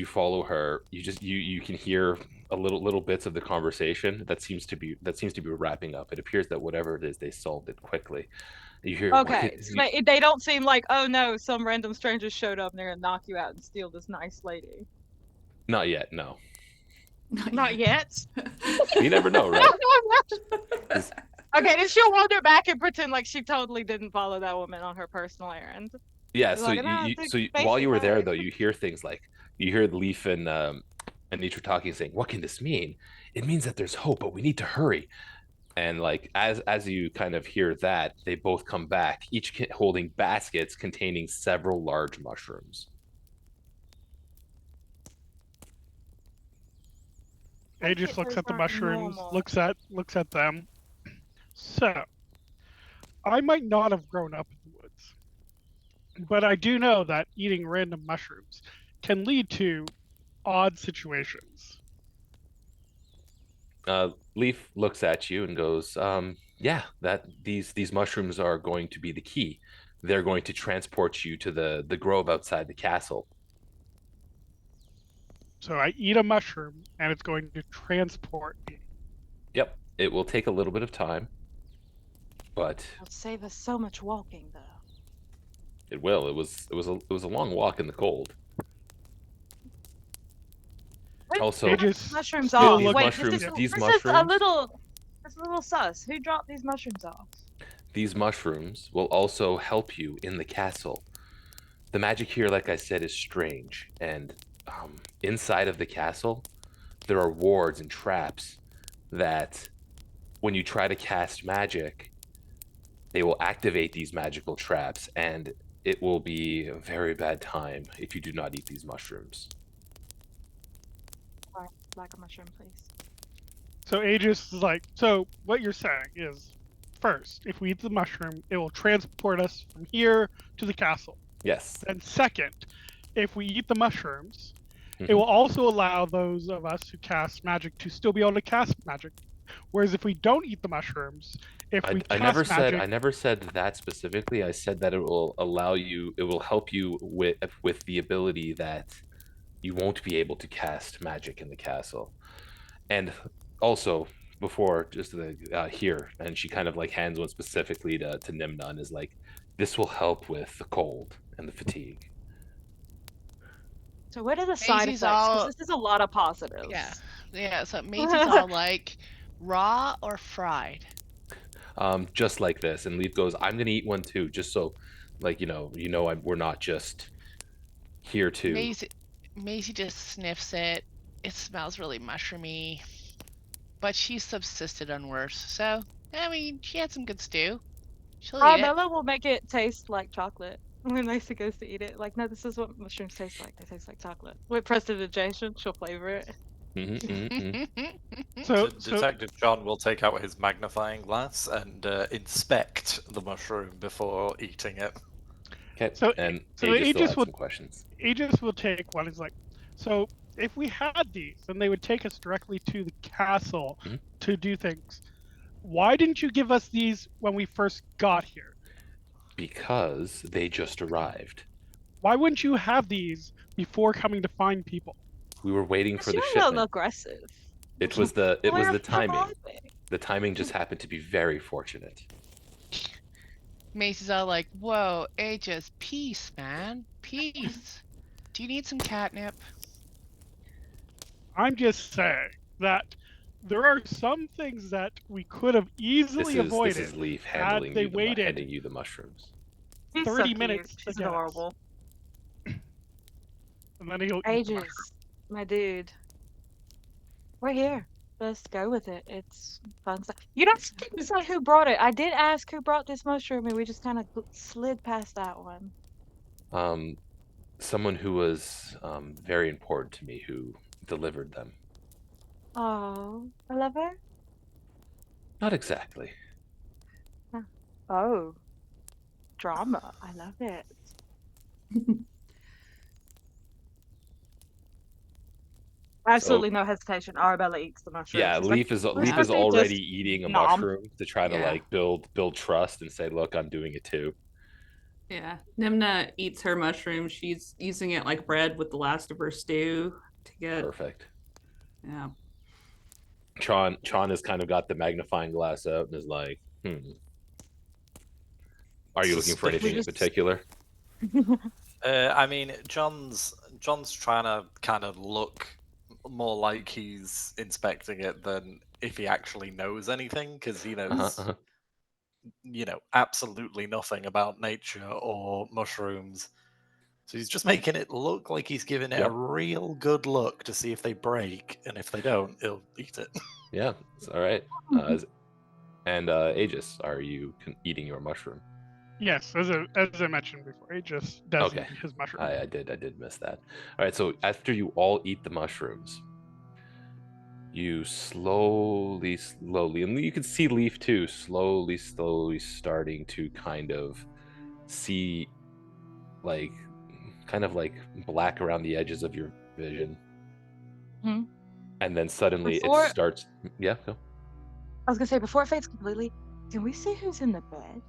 A: follow her, you can hear a little bits of the conversation that seems to be wrapping up. It appears that whatever it is, they solved it quickly. You hear,
D: okay, so they don't seem like, oh no, some random strangers showed up and they're gonna knock you out and steal this nice lady.
A: Not yet, no.
D: Not yet.
A: You never know, right?
D: Okay, then she'll wander back and pretend like she totally didn't follow that woman on her personal errand.
A: Yeah,
D: Like,
A: while you were there though, you hear things like Leaf and Anitra talking, saying, "What can this mean? It means that there's hope, but we need to hurry." And like as you kind of hear that, they both come back, each holding baskets containing several large mushrooms.
E: Aegis looks at the mushrooms, looks at them. So, I might not have grown up in the woods, but I do know that eating random mushrooms can lead to odd situations.
A: Leaf looks at you and goes, "Yeah, that these mushrooms are going to be the key. They're going to transport you to the grove outside the castle."
E: So I eat a mushroom, and it's going to transport me.
A: Yep, it will take a little bit of time, but
D: it'll save us so much walking, though.
A: It will. It was a long walk in the cold. Also,
D: mushrooms off. Wait,
A: these mushrooms
D: this is a little It's a little sus. Who dropped these mushrooms off?
A: These mushrooms will also help you in the castle. The magic here, like I said, is strange, and inside of the castle, there are wards and traps that, when you try to cast magic, they will activate these magical traps, and it will be a very bad time if you do not eat these mushrooms.
D: Alright, like a mushroom, please.
E: So Aegis is like, so what you're saying is, first, if we eat the mushroom, it will transport us from here to the castle.
A: Yes.
E: And second, if we eat the mushrooms, it
A: Mhm.
E: will also allow those of us who cast magic to still be able to cast magic. Whereas if we don't eat the mushrooms, if we
A: I
E: cast
A: never said
E: magic,
A: I never said that specifically. I said that it will allow you, it will help you with the ability that you won't be able to cast magic in the castle. And also, before just here, and she kind of like hands one specifically to Nimna and is like, this will help with the cold and the fatigue.
D: So what are the side
B: Maisie's
D: effects? Because
B: all-
D: this is a lot of positives.
B: Yeah. So Maisie's all like, raw or fried?
A: Just like this. And Leaf goes, I'm gonna eat one too, just so, like, we're not just here to.
B: Maisie just sniffs it. It smells really mushroomy, but she's subsisted on worse. So I mean, she had some good stew. She'll eat it.
D: Bella will make it taste like chocolate when Macy goes to eat it. Like, no, this is what mushrooms taste like. They taste like chocolate. With prestidigitation, she'll flavor it.
E: so
F: Detective John will take out his magnifying glass and inspect the mushroom before eating it.
A: Okay.
E: So-
A: And
E: so
A: Aegis still
E: Aegis
A: had
E: would-
A: some questions.
E: Aegis will take one. He's like, so if we had these, then they would take us directly to the castle
A: Mhm.
E: to do things. Why didn't you give us these when we first got here?
A: Because they just arrived.
E: Why wouldn't you have these before coming to find people?
A: We were waiting for the
D: You're a
A: shipment.
D: little aggressive.
A: It was the
D: We're
A: timing.
D: surviving.
A: The timing just happened to be very fortunate.
B: Macy's all like, whoa, Aegis, peace, man. Peace. Do you need some catnip?
E: I'm just saying that there are some things that we could have easily avoided.
A: This is Leaf handing you the mushrooms.
D: He's
E: 30
D: so cute.
E: minutes
D: She's
E: to guess.
D: adorable.
E: And then he'll eat the
D: Ages,
E: mushroom.
D: my dude. We're here. Let's go with it. It's fun stuff. You don't say who brought it. I did ask who brought this mushroom, and we just kind of slid past that one.
A: Someone who was very important to me, who delivered them.
D: Oh, I love her.
A: Not exactly.
D: Oh, drama. I love it. Absolutely no hesitation. Arabella eats the mushroom.
A: Yeah,
D: She's
A: Leaf
D: like,
A: is
D: "Let's just
A: already eating a
D: nom."
A: mushroom to try to
C: Yeah.
A: like build trust and say, look, I'm doing it too.
C: Yeah. Nimna eats her mushroom. She's using it like bread with the last of her stew to get.
A: Perfect.
C: Yeah.
A: Chon has kind of got the magnifying glass out and is like, Are you looking for anything in particular?
F: I mean, John's trying to kind of look more like he's inspecting it than if he actually knows anything, because he knows, absolutely nothing about nature or mushrooms. So he's just making it look like he's giving it a real good look to see if they break, and if they don't, he'll eat it.
A: Yeah, it's all right. And Aegis, are you eating your mushroom?
E: Yes, as I mentioned before, he just does
A: Okay.
E: eat his mushroom.
A: I did miss that. All right, so after you all eat the mushrooms, you slowly, and you can see Leaf too, slowly starting to kind of see, like, kind of like black around the edges of your vision.
D: Hmm.
A: And then suddenly
D: Before-
A: it starts. Yeah, go.
D: I was gonna say, before it fades completely, can we see who's in the bed?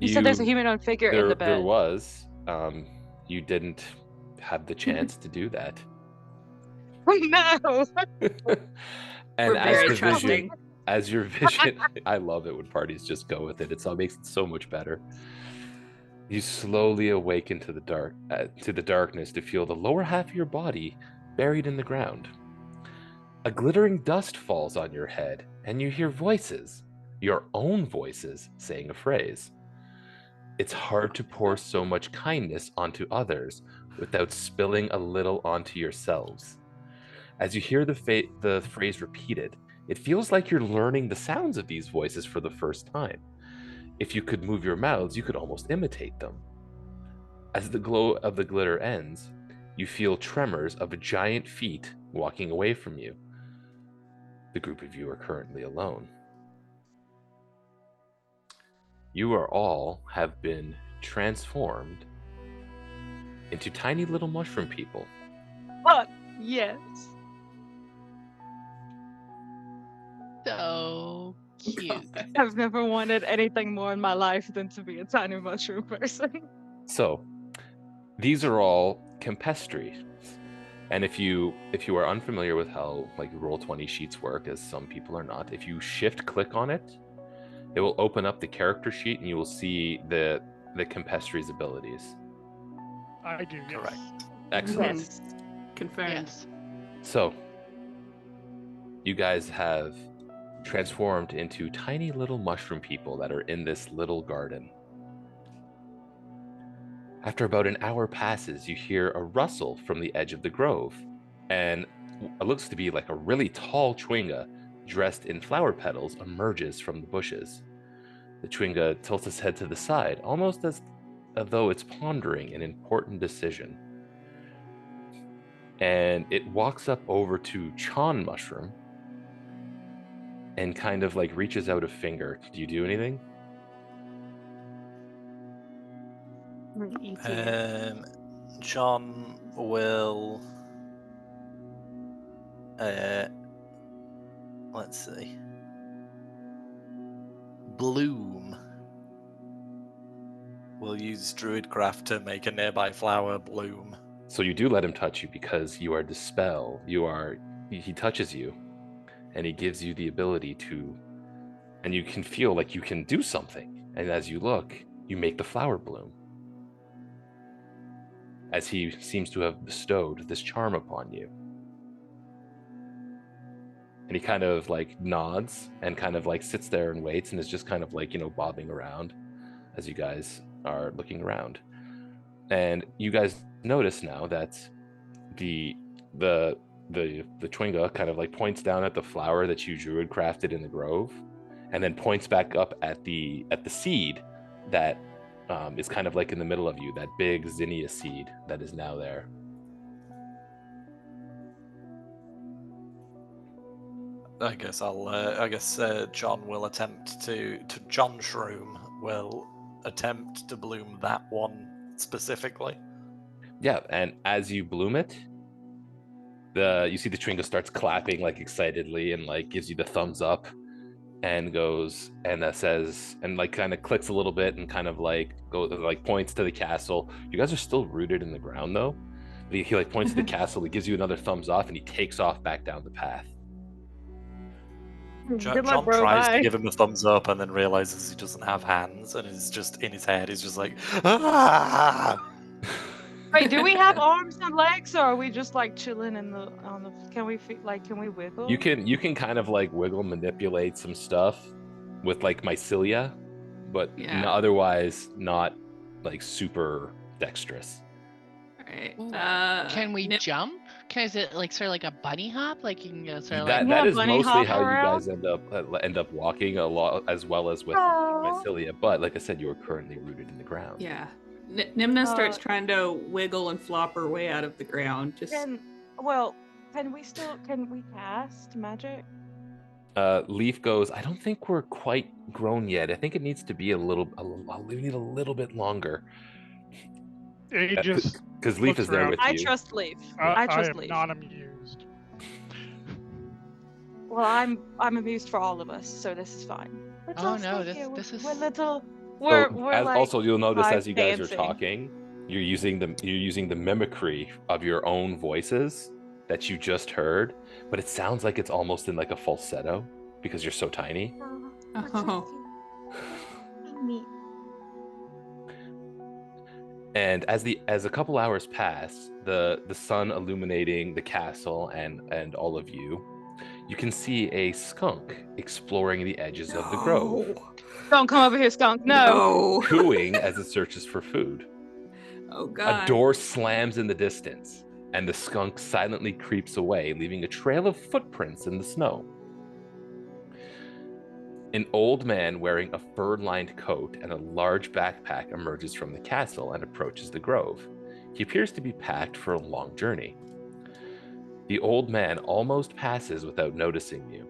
D: You said there's a humanoid figure in the bed.
A: There was. You didn't have the chance to do that.
D: No.
A: And
C: We're very
A: as the
C: trusting.
A: vision, as your vision, I love it when parties just go with it. It all makes it so much better. You slowly awaken to the darkness to feel the lower half of your body buried in the ground. a glittering dust falls on your head, and you hear voices, your own voices, saying a phrase. It's hard to pour so much kindness onto others without spilling a little onto yourselves. As you hear the phrase repeated, it feels like you're learning the sounds of these voices for the first time. If you could move your mouths, you could almost imitate them. As the glow of the glitter ends, you feel tremors of giant feet walking away from you. The group of you are currently alone. You are all have been transformed into tiny little mushroom people.
D: But yes.
B: So cute.
D: I've never wanted anything more in my life than to be a tiny mushroom person.
A: So, these are all Campestries. And if you are unfamiliar with how like Roll20 sheets work, as some people are not, if you shift click on it, it will open up the character sheet and you will see the Campestries abilities.
E: I do. Yes.
F: Correct.
A: Excellent.
D: Yes.
C: Confirmed.
B: Yes.
A: So, you guys have transformed into tiny little mushroom people that are in this little garden. After about an hour passes, you hear a rustle from the edge of the grove, and it looks to be like a really tall Chwinga dressed in flower petals emerges from the bushes. The Chwinga tilts its head to the side, almost as though it's pondering an important decision. And it walks up over to Chan Mushroom and kind of like reaches out a finger. Do you do anything?
F: John will. Let's see. Bloom. We'll use Druidcraft to make a nearby flower bloom.
A: So you do let him touch you because you are Dispel. He touches you, and he gives you the ability to, and you can feel like you can do something. And as you look, you make the flower bloom. As he seems to have bestowed this charm upon you. And he kind of like nods and kind of like sits there and waits and is just kind of like, bobbing around as you guys are looking around. And you guys notice now that the Chwinga kind of like points down at the flower that you druid crafted in the grove, and then points back up at the seed that is kind of like in the middle of you, that big zinnia seed that is now there.
F: I guess John will attempt to John Shroom will attempt to bloom that one specifically.
A: Yeah, and as you bloom it, you see the Chwinga starts clapping like excitedly and like gives you the thumbs up and goes and says and like kind of clicks a little bit and kind of like goes like points to the castle. You guys are still rooted in the ground though. He like points to the castle, he gives you another thumbs off, and he takes off back down the path.
D: Good luck,
F: John
D: bro.
F: tries
D: Bye.
F: to give him a thumbs up and then realizes he doesn't have hands, and is just in his head. He's just like, ah!
D: Wait, do we have arms and legs, or are we just like chilling on the? Can we wiggle?
A: You can kind of like wiggle, manipulate some stuff with like mycelia, but
C: Yeah.
A: otherwise not like super dexterous.
C: Right.
B: Can we
C: Nip-
B: jump? Is it like sort of like a bunny hop? Like you can go sort of
A: That
B: like.
D: Yeah,
A: that is
D: bunny
A: mostly
D: hop
A: how you
D: around.
A: guys end up walking a lot, as well as with
D: Aw.
A: mycelia. But like I said, you are currently rooted in the ground.
C: Yeah. Nimna starts
D: Uh,
C: trying to wiggle and flop her way out of the ground. Just
D: Can we cast magic?
A: Leaf goes, I don't think we're quite grown yet. I think it needs to be we need a little bit longer.
E: He just
A: Because Leaf
E: looks
A: is there
E: around.
A: with
D: I
A: you.
D: trust Leaf.
E: I
D: I trust
E: am
D: Leaf.
E: not amused.
D: Well, I'm amused for all of us, so this is fine. Let's
B: Oh,
D: all
B: no,
D: stay here.
B: this is-
D: We're little.
A: So,
D: We're like.
A: also you'll notice
D: five
A: as you guys
D: dancing.
A: are talking, you're using the mimicry of your own voices that you just heard, but it sounds like it's almost in like a falsetto because you're so tiny.
C: Oh.
A: And as a couple hours pass, the sun illuminating the castle and all of you, you can see a skunk exploring the edges of the grove,
D: Don't come over here, skunk. No.
A: cooing as it searches for food.
C: Oh
A: A
C: god.
A: door slams in the distance, and the skunk silently creeps away, leaving a trail of footprints in the snow. An old man wearing a fur-lined coat and a large backpack emerges from the castle and approaches the grove. He appears to be packed for a long journey. The old man almost passes without noticing you,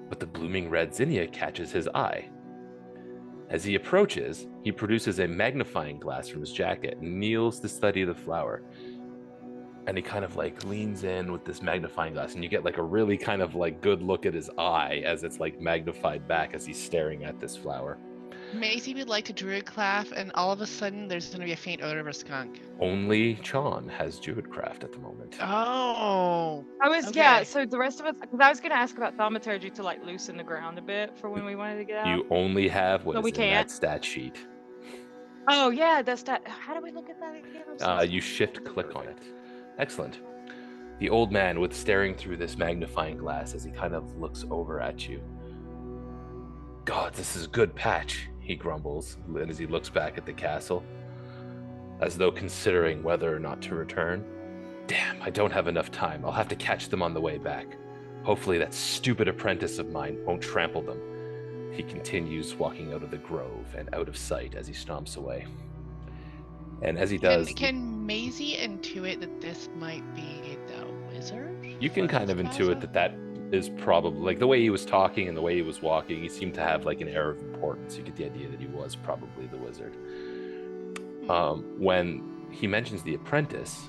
A: but the blooming red zinnia catches his eye. As he approaches, he produces a magnifying glass from his jacket and kneels to study the flower. And he kind of like leans in with this magnifying glass, and you get like a really kind of like good look at his eye as it's like magnified back as he's staring at this flower.
B: Maisie would like to druidcraft, and all of a sudden there's going to be a faint odor of a skunk.
A: Only Chon has druidcraft at the moment.
B: Oh.
D: Yeah,
B: Okay.
D: so the rest of us, because I was going to ask about thaumaturgy to like loosen the ground a bit for when we wanted to get out.
A: You only have what
D: So
A: is
D: we
A: in
D: can't?
A: that stat sheet.
D: Oh, yeah, that's that. How do we look at that again? I'm so sorry.
A: You shift click on it. Excellent. The old man was staring through this magnifying glass as he kind of looks over at you. God, this is a good patch, he grumbles as he looks back at the castle, as though considering whether or not to return. Damn, I don't have enough time. I'll have to catch them on the way back. Hopefully that stupid apprentice of mine won't trample them. He continues walking out of the grove and out of sight as he stomps away. And as he does,
B: Can Maisie intuit that this might be the wizard?
A: you can kind of intuit that is probably, like the way he was talking and the way he was walking, he seemed to have like an air of importance. You get the idea that he was probably the wizard. When he mentions the apprentice,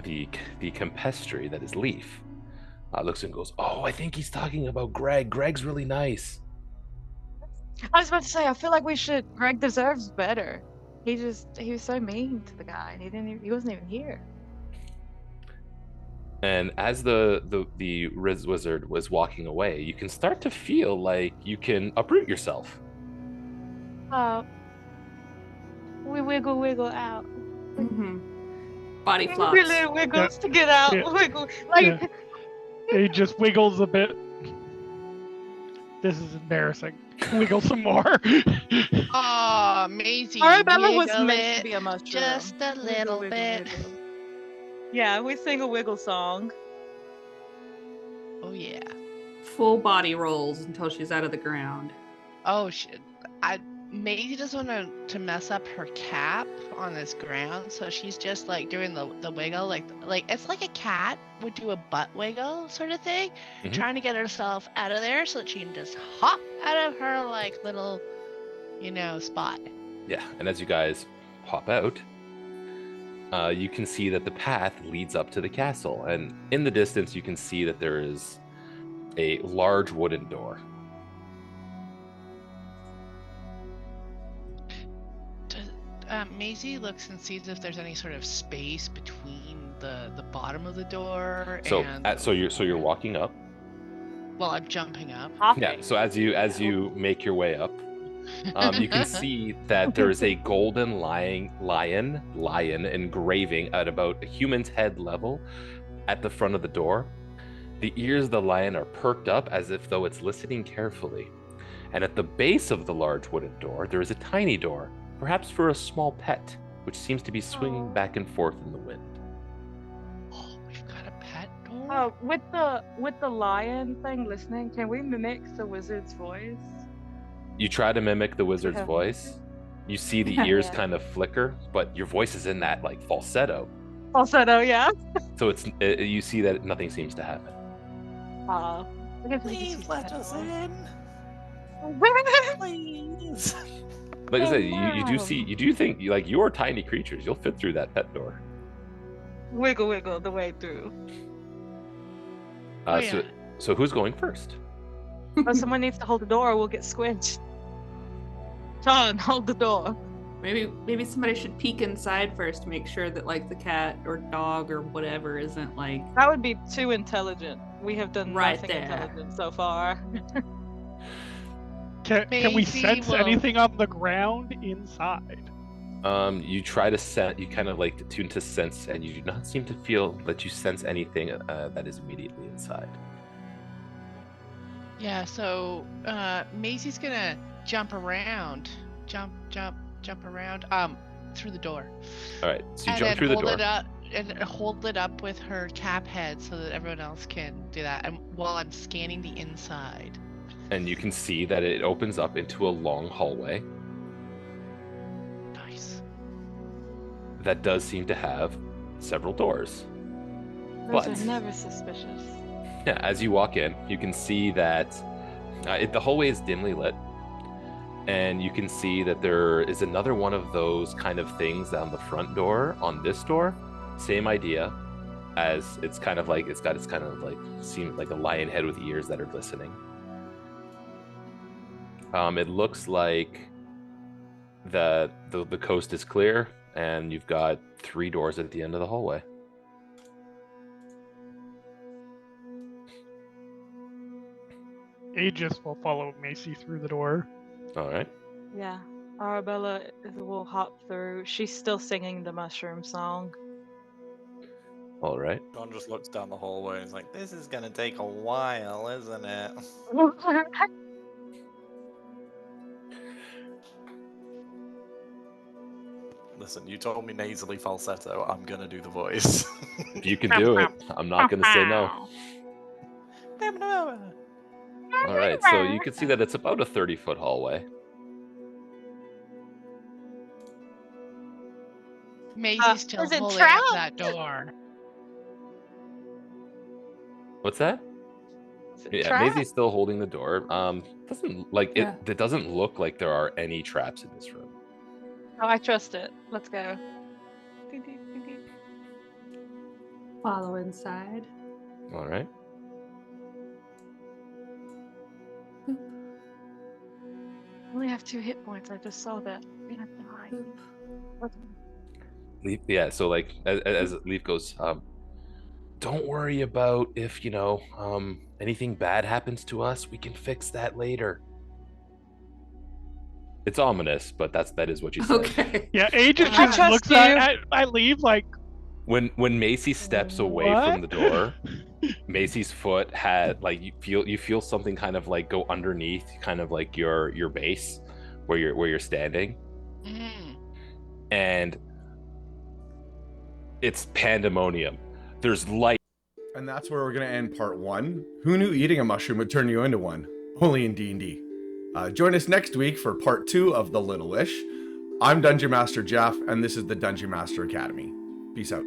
A: the Campestri, that is Leaf, looks and goes, "Oh, I think he's talking about Greg. Greg's really nice."
D: I was about to say, I feel like Greg deserves better. He was so mean to the guy, and he wasn't even here.
A: And as the Riz wizard was walking away, you can start to feel like you can uproot yourself.
D: We wiggle out.
C: Body
D: Every
C: flops.
D: little wiggles to get out.
E: Yeah.
D: Wiggle. Like,
E: Yeah. He just wiggles a bit. This is embarrassing. Wiggle some more.
B: Aw, Maisie.
D: Arabella was
B: wiggle
D: meant to
B: it
D: be a mushroom.
B: just a little bit.
D: Wiggle. Yeah, we sing a wiggle song.
B: Oh yeah.
C: Full body rolls until she's out of the ground.
B: Oh shit. Maisie doesn't want to mess up her cap on this ground, so she's just like doing the wiggle, like it's like a cat would do a butt wiggle sort of thing, trying to get herself out of there so that she can just hop out of her like little, spot.
A: Yeah, and as you guys pop out, you can see that the path leads up to the castle, and in the distance you can see that there is a large wooden door.
B: Maisie looks and sees if there's any sort of space between the bottom of the door
A: So
B: and.
A: so you're walking up.
B: Well, I'm jumping up.
A: Yeah. So as you make your way up, you can see that there is a golden lion engraving at about a human's head level at the front of the door. The ears of the lion are perked up as if though it's listening carefully. And at the base of the large wooden door, there is a tiny door, perhaps for a small pet, which seems to be swinging back and forth in the wind.
B: Oh, we've got a pet door.
D: Oh, with the lion thing listening, can we mimic the wizard's voice?
A: You try to mimic the wizard's
D: Yeah.
A: voice. You see the ears
D: Yeah.
A: kind of flicker, but your voice is in that like falsetto.
D: Falsetto, yeah.
A: So you see that nothing seems to happen.
F: Please let us in. Please.
A: Like I said, you do think like you're tiny creatures. You'll fit through that pet door.
D: Wiggle the way through.
A: So who's going first?
D: But someone needs to hold the door or we'll get squished. John, hold the door.
C: Maybe somebody should peek inside first to make sure that like the cat or dog or whatever isn't like
D: That would be too intelligent. We have done
C: Right
D: nothing
C: there.
D: intelligent so far.
E: Can we
B: Maisie
E: sense
B: will-
E: anything on the ground inside?
A: You try to you kind of like tune to sense, and you do not seem to feel that you sense anything that is immediately inside.
B: Yeah, so Maisie's gonna jump around. Jump around. Through the door.
A: All right, so you
B: And
A: jump
B: then
A: through the
B: hold
A: door.
B: it up and hold it up with her cap head so that everyone else can do that. And while I'm scanning the inside.
A: And you can see that it opens up into a long hallway
B: Nice.
A: that does seem to have several doors.
D: Those
A: But
D: are never suspicious.
A: yeah, as you walk in, you can see that the hallway is dimly lit, and you can see that there is another one of those kind of things on the front door on this door. Same idea, as it's kind of like it's kind of like seems like a lion head with ears that are listening. It looks like the coast is clear, and you've got 3 doors at the end of the hallway.
E: Aegis will follow Macy through the door.
A: All right.
D: Yeah. Arabella will hop through. She's still singing the mushroom song.
A: All right.
F: John just looks down the hallway and is like, this is gonna take a while, isn't it? Listen, you told me nasally falsetto, I'm gonna do the voice.
A: If you can do it, I'm not going to say no. All right, so you can see that it's about a 30-foot hallway.
B: Maisie's still
D: is it
B: holding up
D: trapped?
B: that door.
A: What's that? Yeah,
D: Trap?
A: Maisie's still holding the door. Doesn't like
C: Yeah.
A: it doesn't look like there are any traps in this room.
D: Oh, I trust it. Let's go.
C: Follow inside.
A: All right.
D: I only have 2 hit points. I just saw that. We have to hide.
A: Leaf, yeah, so like as Leaf goes, don't worry about if, anything bad happens to us, we can fix that later. It's ominous, but that is what she said.
C: Okay.
E: Yeah, Aegis
D: I
E: just
D: trust
E: looks
D: you.
E: at Leave like,
A: When Macy steps away from the
E: What?
A: door, Macy's foot had like you feel something kind of like go underneath, kind of like your base where you're standing, and it's pandemonium. There's light.
G: And that's where we're going to end part 1. Who knew eating a mushroom would turn you into one? Only in D&D. Join us next week for part 2 of The Little Wish. I'm Dungeon Master Jeff, and this is the Dungeon Master Academy. Peace out.